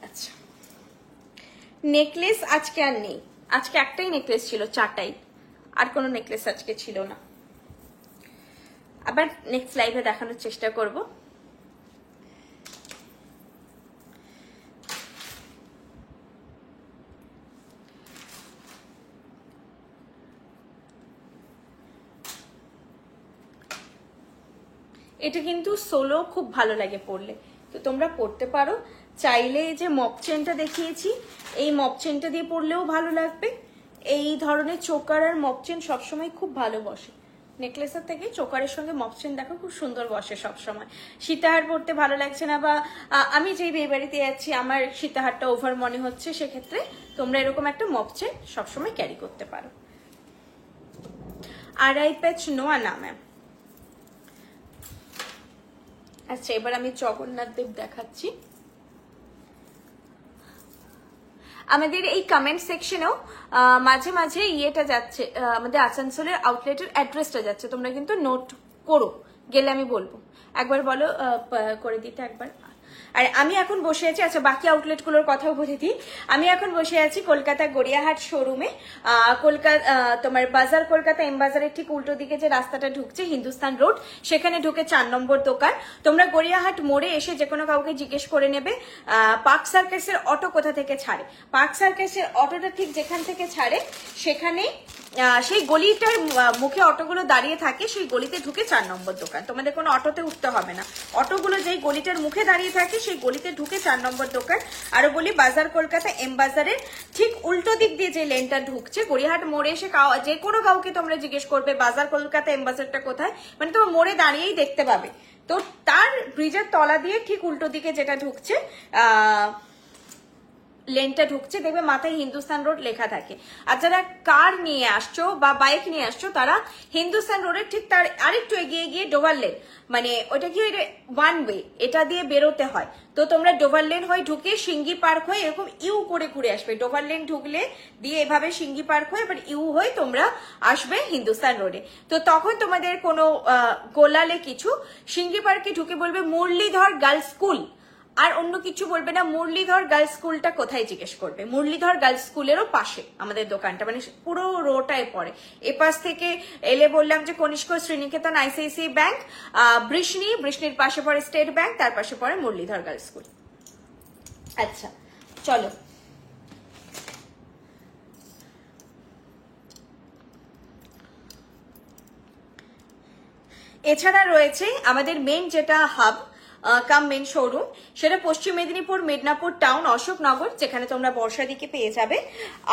আচ্ছা নেকলেস আজকে আর নেই, আজকে একটাই নেকলেস ছিল, চারটাই, আর কোনো নেকলেস আজকে ছিল না। আবার নেক্সট লাইভে দেখানোর চেষ্টা করব। এটা কিন্তু সোলো খুব ভালো লাগে পরলে, তো তোমরা পরতে পারো চাইলে। যে মপ চেনটা দেখিয়েছি, এই মপ চেনটা দিয়ে পরলেও ভালো লাগবে। এই ধরনের চোকার আর মপ চেন সবসময় খুব ভালো বসে, নেকলেসের থেকে চোকারের সঙ্গে মপ চেন দেখো খুব সুন্দর বসে সবসময়। সীতাহার পরতে ভালো লাগছে না, বা আমি যেই বিয়ে বাড়িতে যাচ্ছি আমার সীতাহারটা ওভার মনে হচ্ছে, সেক্ষেত্রে তোমরা এরকম একটা মপ চেন সবসময় ক্যারি করতে পারো। আড়াই প্যাচ নোয়া না ম্যাম। আচ্ছা এবার আমি জগন্নাথ দেব দেখাচ্ছি। আমাদের এই কমেন্ট সেকশনেও মাঝে মাঝে ইয়েটা যাচ্ছে, আমাদের আসানসোলের আউটলেটের অ্যাড্রেসটা যাচ্ছে, তোমরা কিন্তু নোট করো, গেলে আমি বলবো। একবার বলো করে দিতে একবার। আর আমি এখন বসে আছি, আচ্ছা বাকি আউটলেটগুলোর কথাও বলে দিই। আমি এখন বসে আছি কলকাতা গড়িয়াহাট শোরুমে, তোমার বাজার কলকাতা এম বাজারের ঠিক উল্টো দিকে যে রাস্তাটা ঢুকছে হিন্দুস্তান রোড, সেখানে ঢুকে 4 নম্বর দোকান। তোমরা গড়িয়াহাট মোড়ে এসে যে কোনো কাউকে জিজ্ঞেস করে নেবে পার্ক সার্কাসের অটো কোথা থেকে ছাড়ে। পার্ক সার্কাসের অটোটা ঠিক যেখান থেকে ছাড়ে সেখানে সেই গলিটার মুখে অটোগুলো দাঁড়িয়ে থাকে, সেই গলিতে ঢুকে 4 নম্বর দোকান। তোমাদের কোনো অটোতে উঠতে হবে না, অটোগুলো যেই গলিটার মুখে দাঁড়িয়ে থাকে সেই গলিতে ঢুকে 4 নম্বর দোকান। আরো বলি বাজার কলকাতা এম বাজারের ঠিক উল্টো দিক দিয়ে যে লেনটা ঢুকছে, গড়িয়াহাট মোড়ে এসে যে কোনো কাউকে তোমরা জিজ্ঞেস করবে বাজার কলকাতা এম বাজারটা কোথায়, মানে তোমার মোড়ে দাঁড়িয়েই দেখতে পাবে। তো তার ব্রিজের তলা দিয়ে ঠিক উল্টো দিকে যেটা ঢুকছে লেনটা ঢুকছে, দেখবে মাথায় হিন্দুস্তান রোড লেখা থাকে। আর যারা কার নিয়ে আসছো বা বাইক নিয়ে আসছো তারা হিন্দুস্তান রোডের ঠিক তার আরেকটু এগিয়ে গিয়ে ডোভার লেন, মানে ওটা কি ওয়ান ওয়ে, এটা দিয়ে বেরোতে হয়। তো তোমরা ডোভার লেন হয়ে ঢুকে সিঙ্গি পার্ক হয়ে এরকম ইউ করে ঘুরে আসবে। ডোভার লেন ঢুকলে দিয়ে এভাবে সিঙ্গি পার্ক হয়ে এবার ইউ হয়ে তোমরা আসবে হিন্দুস্তান রোডে। তো তখন তোমাদের কোনো গোলালে কিছু, সিঙ্গি পার্কে ঢুকে বলবে মুরলীধর গার্লস স্কুল, আর অন্য কিছু বলবে না। মুরলীধর গার্লস স্কুলটা কোথায় জিজ্ঞেস করবে, মুরলীধর গার্লস স্কুলেরও পাশে আমাদের দোকানটা, মানে পুরো রোটায় পড়ে। এপাশ থেকে এলে বললাম যে কনিষ্ক শ্রীনিকেতন আইসিআইসিআই ব্যাংক, বৃষ্ণির পাশে পড়ে স্টেট ব্যাংক, তার পাশে পড়ে মুরলীধর গার্লস স্কুল। আচ্ছা চলো এছাড়া রয়েছে আমাদের মেন যেটা হাব কাম মেন শোরুম, সেটা পশ্চিম মেদিনীপুর মিদনাপুর টাউন অশোকনগর, যেখানে তোমরা বর্ষাদিকে পেয়ে যাবে।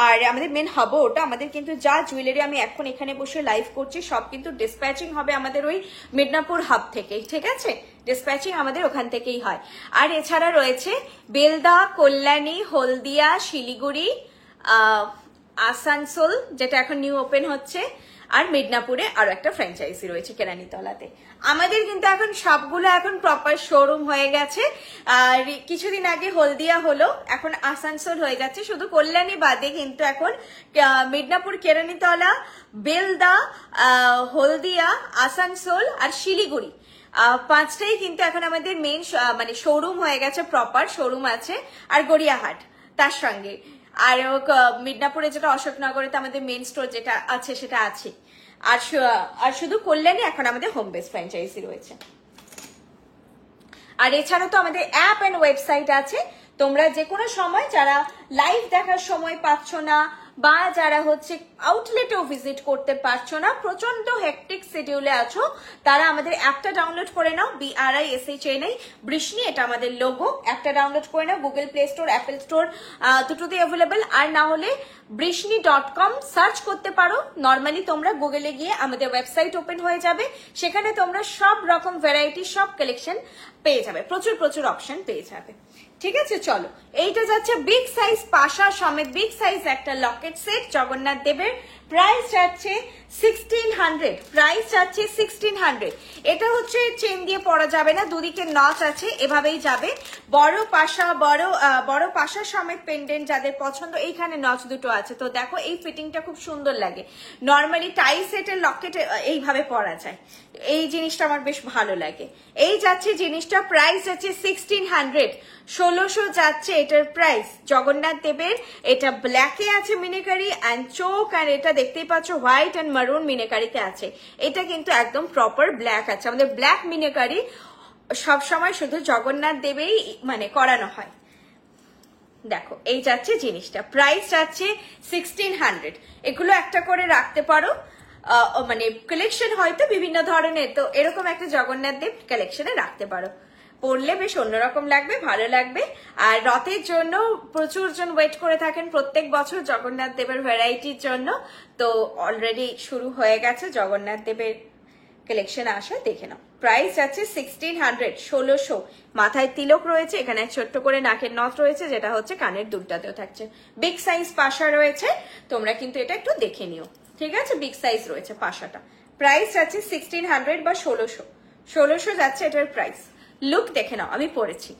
আর আমাদের মেন হাবও ওটা। আমাদের কিন্তু যা জুয়েলারি আমি এখন এখানে বসে লাইভ করছি সব কিন্তু ডিসপ্যাচিং হবে আমাদের ওই মিদনাপুর হাব থেকে, ঠিক আছে? ডিসপ্যাচিং আমাদের ওখান থেকেই হয়। আর এছাড়া রয়েছে বেলদা, কল্যাণী, হলদিয়া, শিলিগুড়ি, আসানসোল যেটা এখন নিউ ওপেন হচ্ছে, আর মিদনাপুরে আরো একটা ফ্র্যাঞ্চাইজি রয়েছে কেরানীতলাতে। আমাদের কিন্তু এখন সবগুলো এখন প্রপার শোরুম হয়ে গেছে। আর কিছুদিন আগে হলদিয়া হলো, এখন আসানসোল হয়ে যাচ্ছে। শুধু কল্যাণী বাদে কিন্তু এখন মিদনাপুর, কেরানীতলা, বেলদা, হলদিয়া, আসানসোল আর শিলিগুড়ি, পাঁচটাই কিন্তু এখন আমাদের মেন মানে শোরুম হয়ে গেছে, প্রপার শোরুম আছে। আর গড়িয়াহাট তার সঙ্গে। আর মিদনাপুরে যেটা অশোকনগরেতে আমাদের মেন স্টোর যেটা আছে সেটা আছে। আর শুধু কল্যাণী এখন আমাদের হোম বেস ফ্র্যাঞ্চাইজি রয়েছে। আর এছাড়া তো আমাদের অ্যাপ এন্ড ওয়েবসাইট আছে। তোমরা যে কোনো সময় যারা লাইভ দেখার সময় পাচ্ছ না বা যারা হচ্ছে আউটলেটেও ভিজিট করতে পারছো না, প্রচন্ড হেকটিক শিডিউলে আছো, তারা আমাদের অ্যাপটা ডাউনলোড করে নাও। BRISHNI বৃষ্ণি, এটা আমাদের লোগো। অ্যাপটা ডাউনলোড করে নাও। Google play store, Apple store দুটোতেই অ্যাভেলেবেল। আর না হলে বৃষ্ণি.com সার্চ করতে পারো। নর্মালি তোমরা গুগলে গিয়ে আমাদের ওয়েবসাইট ওপেন হয়ে যাবে, সেখানে তোমরা সব রকম ভ্যারাইটি, সব কালেকশন পেয়ে যাবে, প্রচুর প্রচুর অপশন পেয়ে যাবে। ঠিক আছে, চলো। এইটা যাচ্ছে বিগ সাইজ পাশা সমেত বিগ সাইজ একটা লকেট সেট জগন্নাথ দেবের। প্রাইস যাচ্ছে 1600, প্রাইস যাচ্ছে 1600। এটা হচ্ছে চেন দিয়ে পরা যাবে না, দুদিকে নচ আছে, এভাবেই যাবে। বড় পাশা সমেত পেন্ডেন্ট যাদের পছন্দ, এইখানে নচ দুটো আছে। তো দেখো এই ফিটিংটা খুব সুন্দর লাগে। নর্মালি টাই সেটের লকেট এইভাবে পরা যায়, এই জিনিসটা আমার বেশ ভালো লাগে। এই যাচ্ছে জিনিসটা, প্রাইস যাচ্ছে 1600, 1600 যাচ্ছে এটার প্রাইস জগন্নাথ দেবের। এটা ব্ল্যাকে আছে মিনেকারি অ্যান্ড চোক, আর এটা দেখতেই পাচ্ছ হোয়াইট অ্যান্ড মারুন মিনেকারিতে আছে। এটা কিন্তু একদম প্রপার ব্ল্যাক আছে। আমাদের ব্ল্যাক মিনেকারি সবসময় শুধু জগন্নাথ দেবেই মানে করানো হয়। দেখো এই যাচ্ছে জিনিসটা, প্রাইস যাচ্ছে 1600। এগুলো একটা করে রাখতে পারো, মানে কালেকশন হয়তো বিভিন্ন ধরনের, তো এরকম একটা জগন্নাথ দেব কালেকশনে রাখতে পারো। পরলে বেশ অন্যরকম লাগবে, ভালো লাগবে। আর রথের জন্য প্রচুর জন ওয়েট করে থাকেন প্রত্যেক বছর জগন্নাথ দেবের ভ্যারাইটির জন্য। তো অলরেডি শুরু হয়ে গেছে জগন্নাথ দেবের কালেকশন আসা, দেখে নাও। প্রাইস আছে 1600, 1600। মাথায় তিলক রয়েছে, এখানে ছোট্ট করে নাকের নথ রয়েছে, যেটা হচ্ছে কানের দুলটাতেও থাকছে। বিগ সাইজ পাশা রয়েছে, তোমরা কিন্তু এটা একটু দেখে নিও, ঠিক আছে? বিগ সাইজ রয়েছে পাশাটা। প্রাইস আছে 1600 বা 1600, 1600 যাচ্ছে এটার প্রাইস। লুক দেখে নাও, আমি পরেছি।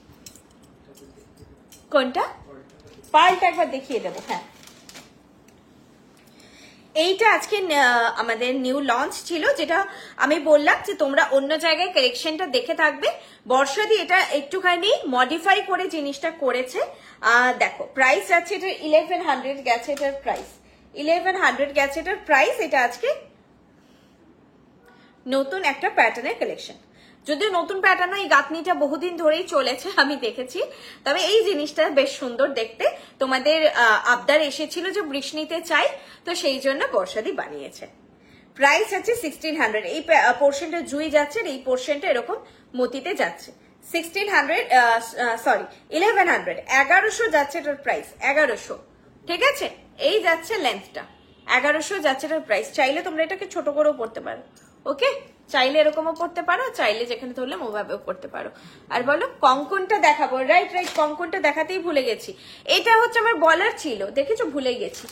কোনটা? পার্লটা একবার দেখিয়ে দেবো। হ্যাঁ, এইটা আজকে আমাদের নিউ লঞ্চ ছিল, যেটা আমি বললাম যে তোমরা অন্য জায়গায় কালেকশনটা দেখে থাকবে। বর্ষাদি এটা একটুখানি মডিফাই করে জিনিসটা করেছে। দেখো প্রাইস আছে এটা 1100 গেছে, এটার প্রাইস 1100 গেছে এটার প্রাইস। এটা আজকে নতুন একটা প্যাটার্নের কালেকশন, যদিও নতুন প্যাটার্ন এই গাঁথনিটা বহুদিন ধরেই চলেছে, আমি দেখেছি। তবে এই জিনিসটা বেশ সুন্দর দেখতে। তোমাদের আবদার এসেছিল যে বৃষ্ণিতে চাই, তো সেই জন্য বর্ষাদি বানিয়েছে। প্রাইস আছে 1600। এই পোর্শনটা জুই যাচ্ছে, এই পোর্শনটা এরকম মতিতে যাচ্ছে। 1600 সরি 1100, 1100 যাচ্ছে এটার প্রাইস, 1100। ঠিক আছে, এই যাচ্ছে লেন্থটা 1100 যাচ্ছে এটার প্রাইস। চাইলে তোমরা এটাকে ছোট করেও পড়তে পারো, ওকে? চাইলে এরকমও পড়তে পারো, চাইলে যেখানে ধরলাম ওভাবেও পড়তে পারো। আর বলো কঙ্কনটা দেখাবো। রাইট, কঙ্কনটা দেখাতেই ভুলে গেছি। এটা হচ্ছে আমার বলার ছিল, দেখেছো ভুলে গেছি।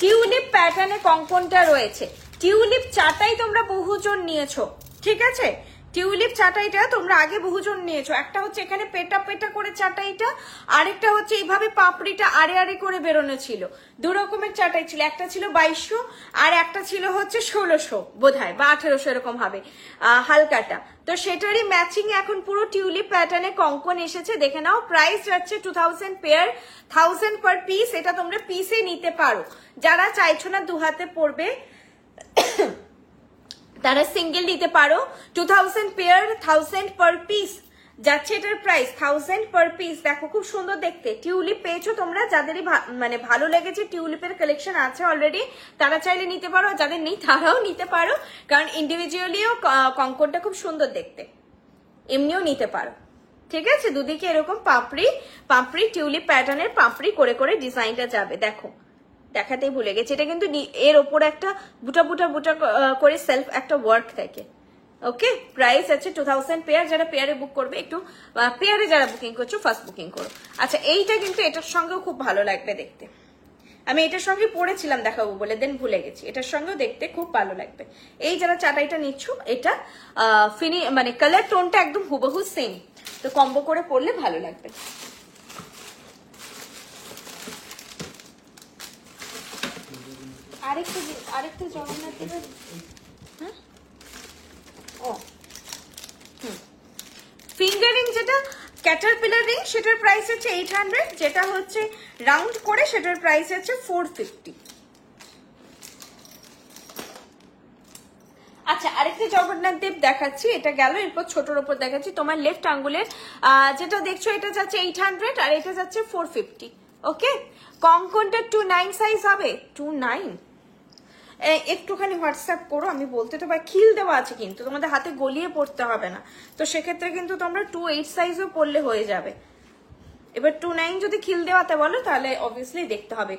টিউলিপ প্যাটার্নে কঙ্কনটা রয়েছে। টিউলিপ চাটাই তোমরা বহুজন নিয়েছো, ঠিক আছে? টিউলিপ চাটাইটা তোমরা আগে বহুজন নিয়েছো। একটা হচ্ছে এখানে পেটা পেটা করে চাটাইটা, আরেকটা হচ্ছে এইভাবে পাপড়িটা আড়ে আড়ে করে বেরোনো ছিল। দু রকমের চাটাই ছিল, একটা ছিল 2200 আর একটা ছিল হচ্ছে 1600 বোধহয় বা 1800 এরকম হবে হালকাটা। তো সেটারই ম্যাচিং এখন পুরো টিউলিপ প্যাটার্নে কঙ্কন এসেছে, দেখে নাও। প্রাইস যাচ্ছে 2000 পেয়ার, 1000 পার পিস। এটা তোমরা পিসে নিতে পারো। যারা চাইছো না দু হাতে পড়বে তারা সিঙ্গেল নিতে পারো। 2000 পেয়ার, 1000 পার পিস যাচ্ছে এটার প্রাইস, 1000 পার পিস। দেখো খুব সুন্দর দেখতে। টিউলিপ পেয়েছো তোমরা, যাদেরই মানে ভালো লেগেছে, টিউলিপের কালেকশন আছে অলরেডি, তারা চাইলে নিতে পারো। যাদের নেই তারাও নিতে পারো, কারণ ইন্ডিভিজুয়ালিও কঙ্কনটা খুব সুন্দর দেখতে, এমনিও নিতে পারো। ঠিক আছে, দুদিকে এরকম পাপড়ি টিউলিপ প্যাটার্নের পাপড়ি করে করে ডিজাইনটা যাবে। দেখো দেখাতেই ভুলে গেছি, এটা কিন্তু এর ওপরে একটা বুটা বুটা বুটা করে সেলফ একটা ওয়ার্ক থাকে। ওকে, প্রাইস আছে 2000 পেয়ার। যারা পেয়ারে বুক করবে একটু পেয়ারে যারা বুকিং করছো ফার্স্ট বুকিং করো। আচ্ছা, এইটা কিন্তু এটার সঙ্গেও খুব ভালো লাগবে দেখতে। আমি এটার সঙ্গে পরেছিলাম দেখাবো বলে, দেন ভুলে গেছি। এটার সঙ্গেও দেখতে খুব ভালো লাগবে। এই যারা চাটাইটা নিচ্ছ, এটা মানে কালার টোনটা একদম হুবহু সেম, তো কম্বো করে পরলে ভালো লাগবে। আরেকটু জগন্নাথ দেবের, হ্যাঁ ও ফিঙ্গারিং যেটা ক্যাটারপিলার রিং সেটার প্রাইস হচ্ছে 800, যেটা হচ্ছে রাউন্ড করে সেটার প্রাইস হচ্ছে 450। আচ্ছা, আরেকটা জগন্নাথ দেব দেখাচ্ছি, এটা গেল। এরপর ছোটর উপর দেখাচ্ছি। তোমার লেফট আঙ্গুলের যেটা দেখছো এটা যাচ্ছে 800 আর এটা যাচ্ছে 450। ওকে, কঙ্কনটা 29 সাইজ হবে। 29 একটুখানি হোয়াটসঅ্যাপ করো, আমি বলতে তো পারি। খিল দেওয়া আছে কিন্তু, তোমাদের হাতে গলিয়ে পড়তে হবে না, তো সেক্ষেত্রে কিন্তু তোমরা 28 সাইজও পরলে হয়ে যাবে। এবার 29 যদি খিল দেওয়াতে বলো তাহলে অবভিয়াসলি দেখতে হবে,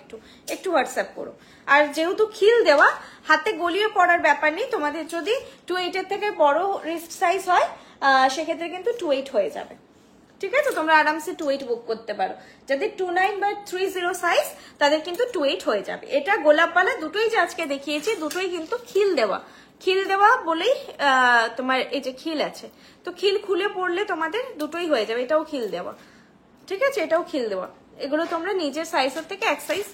একটু হোয়াটসঅ্যাপ করো। আর যেহেতু খিল দেওয়া, হাতে গলিয়ে পড়ার ব্যাপার নেই। তোমাদের যদি 28 এর থেকে বড় রিস্ট সাইজ হয় সেক্ষেত্রে কিন্তু 28 হয়ে যাবে। ঠিক আছে, তোমরা আরামসে 28 বুক করতে পারো। যাদের 29 বা 30 সাইজ তাদের কিন্তু 28 হয়ে যাবে। এটা গোলাপপালা দুটোই যে আজকে দেখিয়েছি, দুটোই কিন্তু খিল দেওয়া বলেই তোমার এই যে খিল আছে, তো খিল খুলে পড়লে তোমাদের দুটোই হয়ে যাবে। এটাও খিল দেওয়া, ঠিক আছে, এটাও খিল দেওয়া। এগুলো তোমরা নিজের সাইজের থেকে এক সাইজ।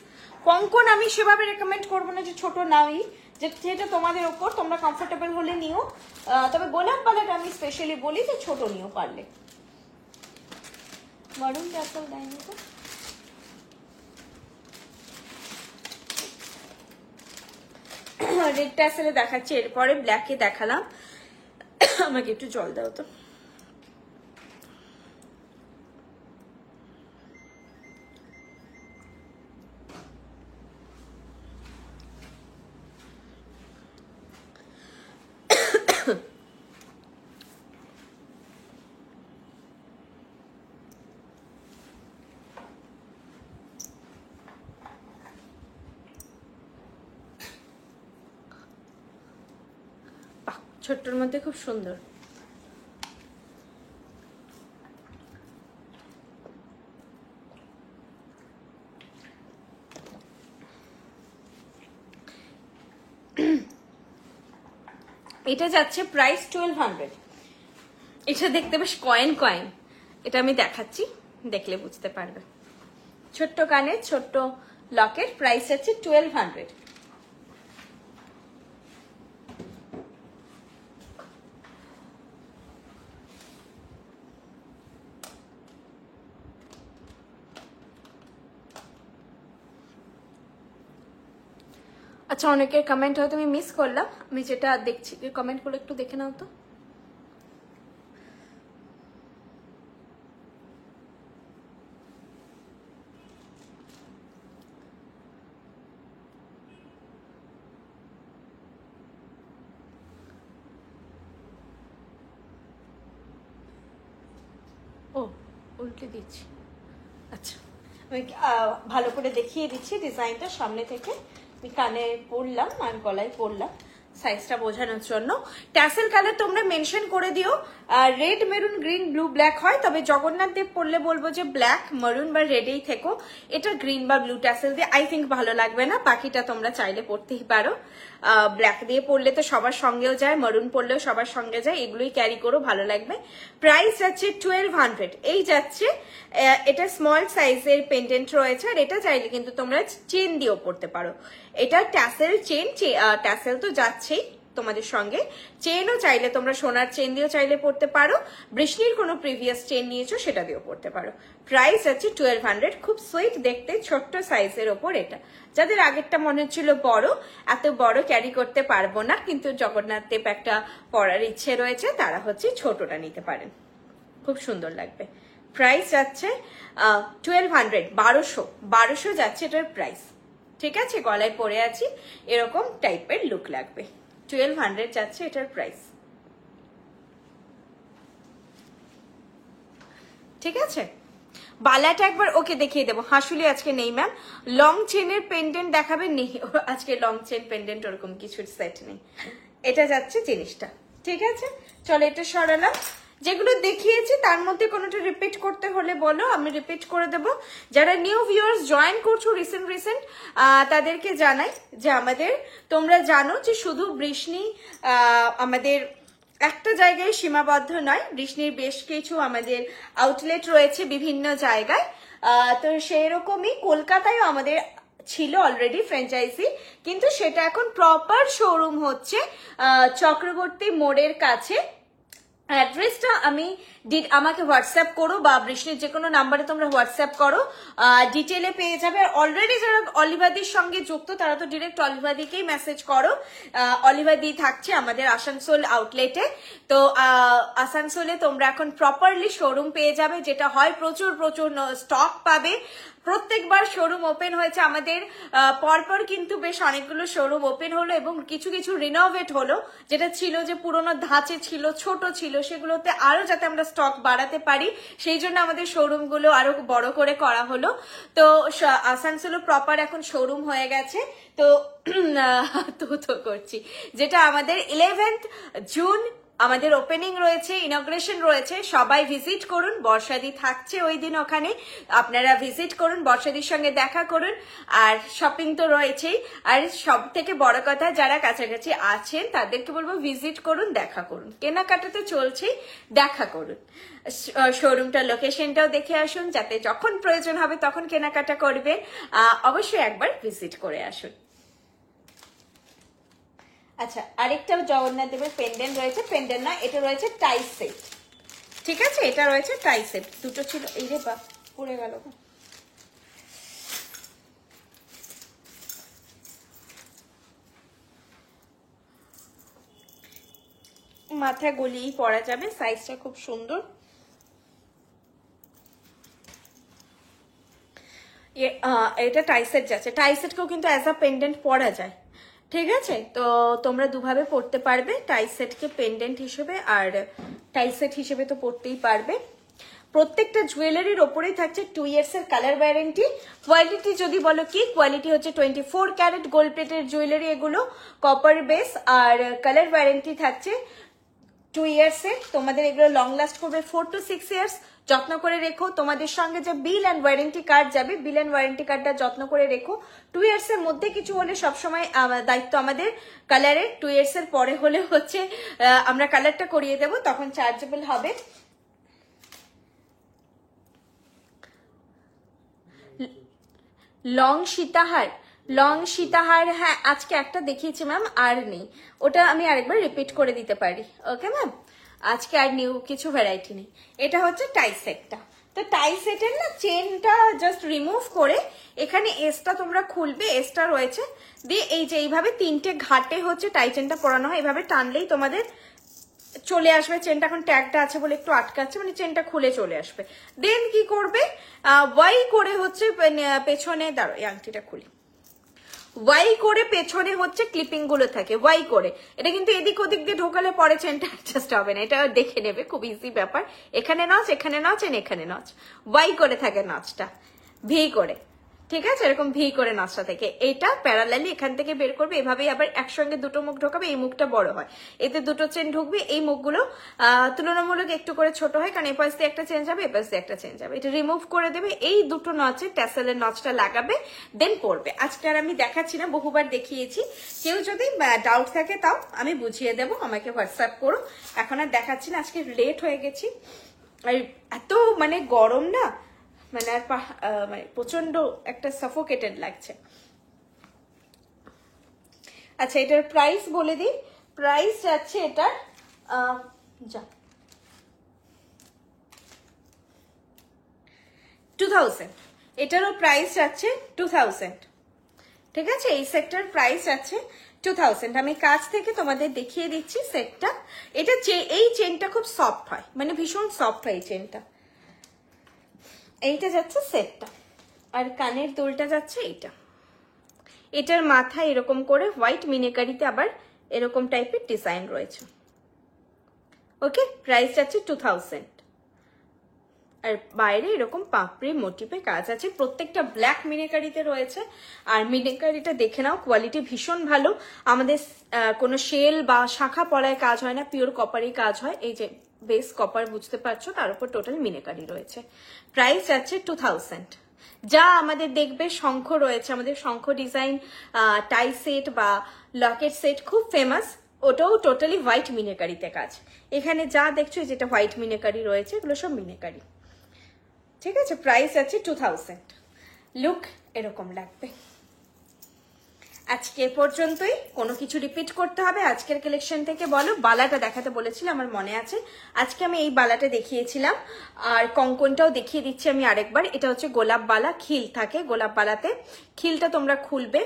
কঙ্কন আমি সেভাবে রেকমেন্ড করবো না যে ছোট নাওই, যেটা তোমাদের ওপর, তোমরা কমফোর্টেবল হলে নিও। তবে গোলাপ পালাটা আমি স্পেশালি বলি যে ছোট নিও পারলে। মারুন ট্যাসেল দেয়নি তো, রেড ট্যাসেলে দেখাচ্ছি, এরপরে ব্ল্যাকে দেখালাম। আমাকে একটু জল দাও তো। ছোট্টর মধ্যে খুব সুন্দর। এটা যাচ্ছে প্রাইস 1200। এটা দেখতে বেশ কয়েন, এটা আমি দেখাচ্ছি, দেখলে বুঝতে পারবে। ছোট্ট কানের ছোট্ট লকেট, প্রাইস হচ্ছে 1200। আচ্ছা, অনেকের কমেন্ট হয়তো আমি মিস করলাম, আমি যেটা দেখছি কমেন্ট গুলো একটু দেখে নাও তো। ও উল্টে দিচ্ছি। আচ্ছা, আমি ভালো করে দেখিয়ে দিচ্ছি ডিজাইনটা সামনে থেকে। আমি কানে পরলাম আর গলায় পরলাম সাইজটা বোঝানোর জন্য। ট্যাসেল কালার তোমরা মেনশন করে দিও, red maroon green blue black হয়, তবে জগন্নাথ দেব পরলে বলবো যে ব্ল্যাক মেরুন বা রেডেই থেকো। এটা গ্রিন বা ব্লু ট্যাসেল দিয়ে আই থিঙ্ক ভালো লাগবে না, বাকিটা তোমরা চাইলে পরতেই পারো। ব্ল্যাক দিয়ে পরলে তো সবার সঙ্গেও যায়, মেরুন পরলেও সবার সঙ্গে যায়, এগুলোই ক্যারি করো, ভালো লাগবে। প্রাইস যাচ্ছে 1200। এই যাচ্ছে, এটা স্মল সাইজের পেন্ডেন্ট রয়েছে, আর এটা চাইলে কিন্তু তোমরা চেন দিয়েও পরতে পারো। এটা ট্যাসেল চেন, ট্যাসেল তো যাচ্ছেই তোমাদের সঙ্গে, চেনও চাইলে তোমরা সোনার চেন দিয়েও চাইলে পড়তে পারো, বৃষ্টির কোনো প্রিভিয়াস চেন নিয়েছো সেটা দিয়েও পড়তে পারো। প্রাইস আছে 1200। খুব সুইট দেখতে, ছোট্ট সাইজের ওপর এটা। যাদের আগেরটা মনে হচ্ছিল বড়, এত বড় ক্যারি করতে পারবো না, কিন্তু জগন্নাথ দেব একটা পরার ইচ্ছে রয়েছে, তারা হচ্ছে ছোটটা নিতে পারেন, খুব সুন্দর লাগবে। প্রাইস যাচ্ছে 1200, 1200 যাচ্ছে এটার প্রাইস। ঠিক আছে, গলায় পরে আছি, এরকম টাইপের লুক লাগবে। 1200 যাচ্ছে এটার প্রাইস। ঠিক আছে, বালাটা একবার ওকে দেখিয়ে দেবো। হাসুলি আজকে নেই ম্যাম। লং চেনের পেন্ডেন্ট দেখাবে, নেই আজকে লং চেন পেন্ডেন্ট ওরকম কিছুর সেট নেই। এটা যাচ্ছে জিনিসটা, ঠিক আছে। চলো এটা সরালাম। যেগুলো দেখিয়েছি তার মধ্যে কোনোটা রিপিট করতে হলে বলো, আমি রিপিট করে দেবো। যারা নিউ ভিউয়ার্স জয়েন করছো রিসেন্ট তাদেরকে জানাই যে আমাদের, তোমরা জানো যে শুধু বৃষ্ণি আমাদের একটা জায়গায় সীমাবদ্ধ নয়, বৃষ্ণির বেশ কিছু আমাদের আউটলেট রয়েছে বিভিন্ন জায়গায়। তো সেই রকমই কলকাতায়ও আমাদের ছিল অলরেডি ফ্র্যাঞ্চাইজি, কিন্তু সেটা এখন প্রপার শোরুম হচ্ছে চক্রবর্তী মোড়ের কাছে। অ্যাড্রেসটা আমাকে হোয়াটসঅ্যাপ করো বা বৃষ্ণির যে কোনো নাম্বারে তোমরা হোয়াটসঅ্যাপ করো, ডিটেলে পেয়ে যাবে। অলরেডি যারা অলিভাদির সঙ্গে যুক্ত তারা তো ডিরেক্ট অলিভাদিকেই মেসেজ করো। অলিভাদি থাকছে আমাদের আসানসোল আউটলেটে। তো আসানসোলে তোমরা এখন প্রপারলি শোরুম পেয়ে যাবে, যেটা হয় প্রচুর স্টক পাবে। প্রত্যেকবার শোরুম ওপেন হয়েছে আমাদের, পরপর কিন্তু বেশ অনেকগুলো শোরুম ওপেন হলো এবং কিছু কিছু রিনোভেট হলো, যেটা ছিল যে পুরোনো ধাঁচে ছিল, ছোট ছিল, সেগুলোতে আরো যাতে আমরা স্টক বাড়াতে পারি সেই জন্য আমাদের শোরুমগুলো আরো বড় করে করা হলো। তো আসানসোলে প্রপার এখন শোরুম হয়ে গেছে। তো তো করছি, যেটা আমাদের 11th জুন আমাদের ওপেনিং রয়েছে, ইনগ্রেশন রয়েছে। সবাই ভিজিট করুন, বর্ষাদি থাকছে ওই দিন ওখানে, আপনারা ভিজিট করুন, বর্ষাদির সঙ্গে দেখা করুন। আর শপিং তো রয়েছেই, আর সব থেকে বড় কথা যারা কাছাকাছি আছেন তাদেরকে বলবো ভিজিট করুন, দেখা করুন। কেনাকাটা তো চলছেই, দেখা করুন, শোরুমটার লোকেশনটাও দেখে আসুন, যাতে যখন প্রয়োজন হবে তখন কেনাকাটা করবে। অবশ্যই একবার ভিজিট করে আসুন। আচ্ছা, আরেকটা জগন্নাথ দেবের পেন্ডেন্ট রয়েছে, পেন্ডেন্ট না, এটা রয়েছে টাই সেট, ঠিক আছে। এটা রয়েছে টাই সেট, দুটো ছিল, এই রে বা পড়ে গেল। মাথা গলিয়েই পরা যাবে, সাইজটা খুব সুন্দর। এটা টাই সেট যাচ্ছে, টাই সেটকেও কিন্তু অ্যাজ আ পেন্ডেন্ট পরা যায়, ঠিক আছে। তো তোমরা দুভাবে পড়তে পারবে, টাই সেটকে পেন্ডেন্ট হিসেবে আর টাই সেট হিসেবে তো পড়তেই পারবে। প্রত্যেকটা জুয়েলারির ওপরেই থাকছে 2 years এর কালার ওয়ারেন্টি। কোয়ালিটি যদি বলো কি, কোয়ালিটি হচ্ছে 24 ক্যারেট গোল্ড প্লেটের জুয়েলারি, এগুলো কপার বেস, আর কালার ওয়ারেন্টি থাকছে 2 years এর। তোমাদের এগুলো লং লাস্ট করবে 4 to 6 years। যত্ন করে রেখো, তোমাদের সঙ্গে যে বিল অ্যান্ড ওয়ারেন্টি কার্ড যাবে, বিল অ্যান্ড ওয়ারেন্টি কার্ডটা যত্ন করে রেখো। 2 years এর মধ্যে কিছু হলে সবসময় দায়িত্ব আমাদের কালারের, 2 years এর পরে হলে হচ্ছে আমরা কালারটা করিয়ে দেবো, তখন চার্জেবল হবে। লং সীতাহার, হ্যাঁ আজকে একটা দেখিয়েছি ম্যাম, আর নেই, ওটা আমি আরেকবার রিপিট করে দিতে পারি। ওকে ম্যাম, আজকে আর নিউ কিছু ভ্যারাইটি নেই। এটা হচ্ছে টাই সেটটা। তো টাই সেটের না চেনটা জাস্ট রিমুভ করে এখানে এসটা তোমরা খুলবে, এসটা রয়েছে, দিয়ে এই যে এইভাবে 3টে ঘাটে হচ্ছে টাই চেনটা পরানো হয়, এইভাবে টানলেই তোমাদের চলে আসবে। চেনটা এখন ট্যাগটা আছে বলে একটু আটকাচ্ছে, মানে চেনটা খুলে চলে আসবে। দেন কি করবে, ওয়াই করে হচ্ছে পেছনে, দাঁড়ো এই আংটিটা খুলি, ওয়াই করে পেছনে হচ্ছে ক্লিপিং গুলো থাকে, ওয়াই করে। এটা কিন্তু এদিক ওদিক দিয়ে ঢোকালে পরে চেনটা অ্যাডজাস্ট হবে না, এটা দেখে নেবে, খুব ইজি ব্যাপার। এখানে নচ, এখানে নচ, এখানে নচ, ওয়াই করে থাকে নচটা, ভি করে, ঠিক আছে, এরকম ভি করে নচটা থেকে এইটা প্যারালালি এখান থেকে বের করবে, এভাবেই আবার একসঙ্গে দুটো মুখ ঢোকাবে, এই মুখটা বড় হয়, এতে দুটো চেন ঢুকবে। এই মুখগুলো তুলনামূলক একটু করে ছোট হয়, কারণ এপাশ দিয়ে একটা চেন যাবে, এপাশ দিয়ে একটা চেন যাবে। এটা রিমুভ করে দেবে, এই দুটো নচে ট্যাসেলের নচটা লাগাবে, দেন পরবে। আজকে আর আমি দেখাচ্ছি না, বহুবার দেখিয়েছি। কেউ যদি ডাউট থাকে তাও আমি বুঝিয়ে দেবো, আমাকে হোয়াটসঅ্যাপ করো। এখন আর দেখাচ্ছি না, আজকে লেট হয়ে গেছি, আর এত মানে গরম না, মানে আর মানে প্রচন্ড একটা সাফোকেটেড লাগছে। আচ্ছা, এটার প্রাইস বলে দিই, প্রাইস যাচ্ছে এটার যা 2000, এটারও প্রাইস যাচ্ছে 2000, ঠিক আছে। এই সেটটার প্রাইস যাচ্ছে 2000। আমি কাছ থেকে তোমাদের দেখিয়ে দিচ্ছি সেটটা। এটা এই চেনটা খুব সফট হয়, মানে ভীষণ সফট হয় এই চেনটা। এইটা যাচ্ছে সেটটা, আর কানের দুলটা যাচ্ছে এইটা। এটার মাথায় এরকম করে হোয়াইট মিনেকারিতে আবার এরকম টাইপের ডিজাইন রয়েছে। ওকে, প্রাইস যাচ্ছে 2000। আর বাইরে এরকম পাপড়ি মোটিপে কাজ আছে, প্রত্যেকটা ব্ল্যাক মিনেকারিতে রয়েছে। আর মিনেকারিটা দেখে নাও, কোয়ালিটি ভীষণ ভালো। আমাদের কোনো শেল বা শাখা পলায় কাজ হয় না, পিওর কপারই কাজ হয়। এই যে বেস কপার বুঝতে পারছো, তার উপর টোটাল মিনেকারি রয়েছে। প্রাইস আছে 2000। যা আমাদের দেখবে শঙ্খ রয়েছে, আমাদের শঙ্খ ডিজাইন টাই সেট বা লকেট সেট খুব ফেমাস, ওটাও টোটালি হোয়াইট মিনেকারিতে কাজ। এখানে যা দেখছো যেটা হোয়াইট মিনেকারি রয়েছে এগুলো সব মিনেকারি, ঠিক আছে। প্রাইস আছে 2000। লুক এরকম লাগবে। আজকে পর্যন্তই, কোনো কিছু রিপিট করতে হবে আজকের কালেকশন থেকে বলো। বালাটা দেখাতে বলেছিলাম, আমার মনে আছে আজকে আমি এই বালাটা দেখিয়েছিলাম, আর কঙ্কনটাও দেখিয়ে দিচ্ছি আমি আরেকবার। এটা হচ্ছে গোলাপ বালা, খিল থাকে গোলাপ বালাতে। খিলটা তোমরা খুলবে,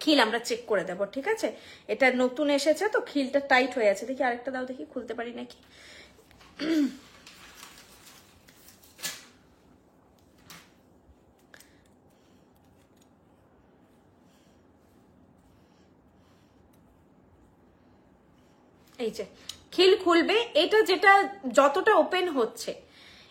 খিল আমরা চেক করে দেবো, ঠিক আছে। এটা নতুন এসেছে তো খিলটা টাইট হয়ে আছে। দেখি আরেকটা দাও, দেখি খুলতে পারি নাকি। এই যে খিল খুলবে, এটা যেটা যতটা ওপেন হচ্ছে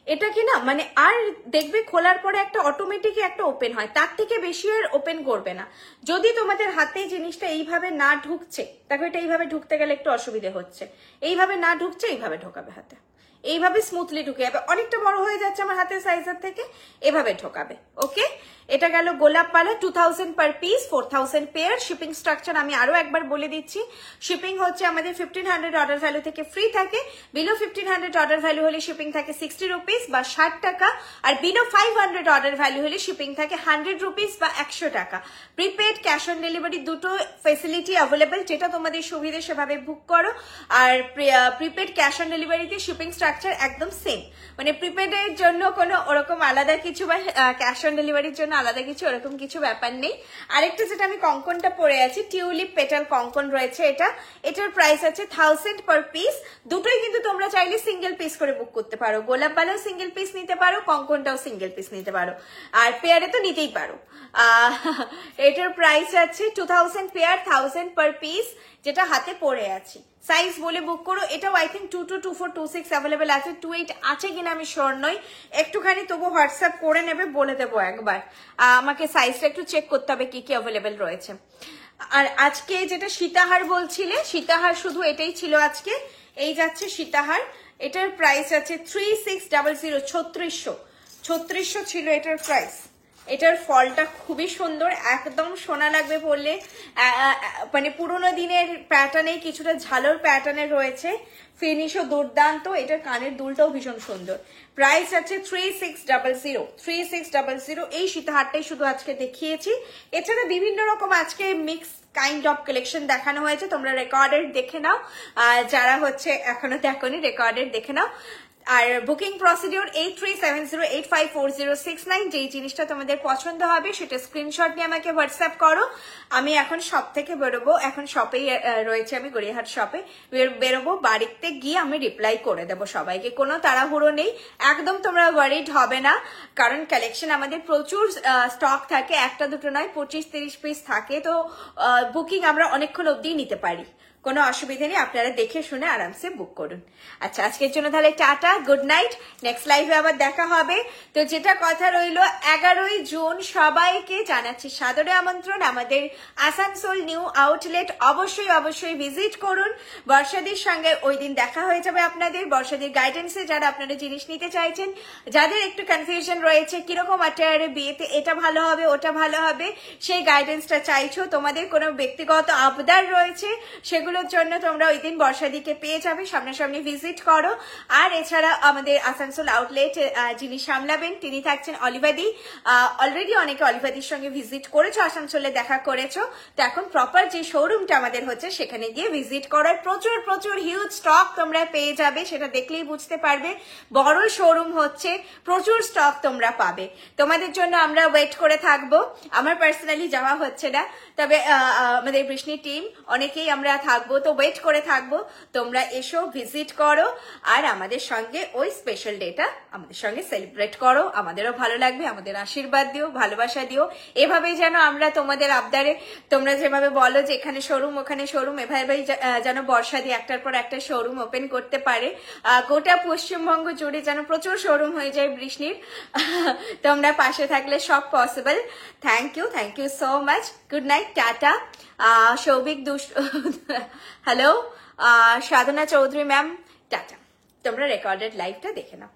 এটা কি না মানে আর দেখবে খোলার পরে একটা অটোমেটিক একটা ওপেন হয়, তার থেকে বেশি আর ওপেন করবে না। যদি তোমাদের হাতে জিনিসটা এইভাবে না ঢুকছে, দেখো এটা এইভাবে ঢুকতে গেলে একটু অসুবিধা হচ্ছে, এইভাবে না ঢুকছে এইভাবে ঢোকাবে হাতে, এইভাবে স্মুথলি ঢুকে যাবে। অনেকটা বড় হয়ে যাচ্ছে আমার হাতের সাইজের থেকে, এভাবে ঢোকাবে। ওকে, এটা গেল গোলাপ পালা 2000 per piece, 4000 pair. Shipping structure আমি আরো একবার বলে দিচ্ছি। শিপিং হচ্ছে আমাদের 1500 অর্ডার ভ্যালু থেকে ফ্রি থাকে, বিলো 1500 অর্ডার ভ্যালু হলে শিপিং থাকে 60 রুপিস বা 60 টাকা, আর বিলো 500 অর্ডার ভ্যালু হলে শিপিং থাকে 100 রুপিস বা 100 টাকা। প্রিপেড ক্যাশ অন ডেলিভারি দুটো ফেসিলিটি অ্যাভেলেবেল, যেটা তোমাদের সুবিধে সেভাবে বুক করো। আর প্রিপেড ক্যাশ অন ডেলিভারিতে শিপিং স্ট্রাকচার একদম সেম, মানে প্রিপেডের জন্য কোনো ওরকম আলাদা কিছু বা ক্যাশ অন ডেলিভারির জন্য আলাদা কিছু ওরকম কিছু ব্যাপার নেই। আরেকটা যেটা আমি কঙ্কনটা পরে আছি, টিউলিপ পেটাল কঙ্কন রয়েছে এটা, এটার প্রাইস আছে 1000 পার পিস। দুটোই কিন্তু তোমরা চাইলে সিঙ্গেল পিস করে বুক করতে পারো, গোলাপ বালাও সিঙ্গেল পিস নিতে পারো, কঙ্কনটাও সিঙ্গেল পিস নিতে পারো, আর পেয়ারে তো নিতেই পারো। এটার প্রাইস আছে 2000 পেয়ার, 1000 পার পিস, যেটা হাতে পরে আছি। সাইজ বলে বুক করো। এটাও আই থিঙ্ক 22, 24, 26 অ্যাভেলেবেল আছে, 28 আছে কিনা আমি শিওর নই, একটুখানি তবু হোয়াটসঅ্যাপ করে নেবে, বলে দেবো একবার। আমাকে সাইজটা একটু চেক করতে হবে কি কি অ্যাভেলেবেল রয়েছে। আর আজকে যেটা সীতাহার বলছিলে, সীতাহার শুধু এটাই ছিল আজকে, এই যাচ্ছে সীতাহার। এটার প্রাইস আছে 3600, 3600 ছিল এটার প্রাইস। এটার ফলটা খুবই সুন্দর, একদম সোনা লাগবে পরলে, মানে পুরোনো দিনের প্যাটার্নে কিছুটা ঝালোর প্যাটার্নে রয়েছে, ফিনিশও দুর্দান্ত। এটার কানের দুলটাও ভীষণ সুন্দর। প্রাইস আছে 3600। এই সীতাহারটাই শুধু আজকে দেখিয়েছি, এছাড়া বিভিন্ন রকম আজকে মিক্স কাইন্ড অফ কালেকশন দেখানো হয়েছে, তোমরা রেকর্ডেড দেখে নাও, যারা হচ্ছে এখনো দেখোনি রেকর্ডেড দেখে নাও। আর বুকিং প্রসিডিউর 8370854069। যেই জিনিসটা তোমাদের পছন্দ হবে সেটা স্ক্রিনশট নিয়ে আমাকে হোয়াটসঅ্যাপ করো। আমি এখন শপ থেকে বেরোবো, এখন শপেই রয়েছে, আমি গড়িয়াহাট শপে বেরোবো, বাড়িতে গিয়ে আমি রিপ্লাই করে দেবো সবাইকে, কোনো তাড়াহুড়ো নেই, একদম তোমরা ওয়ারিড হবে না, কারণ কালেকশন আমাদের প্রচুর স্টক থাকে, একটা দুটো নয় 25-30 পিস থাকে, তো বুকিং আমরা অনেকক্ষণ অবধি নিতে পারি, কোনো অসুবিধা নেই, আপনারা দেখে শুনে আরামসে বুক করুন। আচ্ছা, আজকের জন্য তাহলে টাটা, গুড নাইট, নেক্সট লাইভে আবার দেখা হবে। তো যেটা কথা রইলো, 11ই জুন সবাইকে জানাচ্ছি সাদরে আমন্ত্রণ আমাদের আসানসোল নিউ আউটলেট, অবশ্যই ভিজিট করুন। বর্ষাদির সঙ্গে ওই দিন দেখা হয়ে যাবে আপনাদের, বর্ষাদির গাইডেন্সে যারা আপনারা জিনিস নিতে চাইছেন, যাদের একটু কনফিউশন রয়েছে কিরকম আটায়ারে বিয়েতে এটা ভালো হবে ওটা ভালো হবে, সেই গাইডেন্সটা চাইছো, তোমাদের কোনো ব্যক্তিগত আবদার রয়েছে, সেগুলোর জন্য তোমরা ওই দিন বর্ষাদিকে পেয়ে যাবে, সামনাসামনি ভিজিট করো। আর এছাড়া আমাদের আসানসোল আউটলেট যিনি সামলাবেন তিনি থাকছেন অলিভাদি। অলরেডি অনেকে অলিভাদির সঙ্গে ভিজিট করেছো, আসানসোলে দেখা করেছো, তো এখন প্রপার যে শোরুমটা আমাদের হচ্ছে সেখানে গিয়ে ভিজিট করো। প্রচুর হিউজ স্টক তোমরা পেয়ে যাবে, সেটা দেখলেই বুঝতে পারবে, বড় শোরুম হচ্ছে, প্রচুর স্টক তোমরা পাবে, তোমাদের জন্য আমরা ওয়েট করে থাকবো। আমার পার্সোনালি যাওয়া হচ্ছে না, তবে আমাদের বৃষ্ণি টিম অনেকেই আমরা থাকবো। থাকবো, তো ওয়েট করে থাকবো, তোমরা এসো, ভিজিট করো, আর আমাদের সঙ্গে ওই স্পেশাল ডেটা আমাদের সঙ্গে সেলিব্রেট করো। আমাদেরও ভালো লাগবে, আমাদের আশীর্বাদ দিও, ভালোবাসা দিও। এভাবেই যেন আমরা তোমাদের আবদারে, তোমরা যেভাবে বলো যে এখানে শোরুম ওখানে শোরুম, এভাবেই যেন বর্ষা দিয়ে একটার পর একটা শোরুম ওপেন করতে পারে। গোটা পশ্চিমবঙ্গ জুড়ে যেন প্রচুর শোরুম হয়ে যায় বৃষ্টির। তোমরা পাশে থাকলে সব possible. Thank you so much. Good night, tata. Souvik hello, Sadhana Chowdhury ma'am, tata. তোমরা রেকর্ডেড লাইভটা দেখে নাও।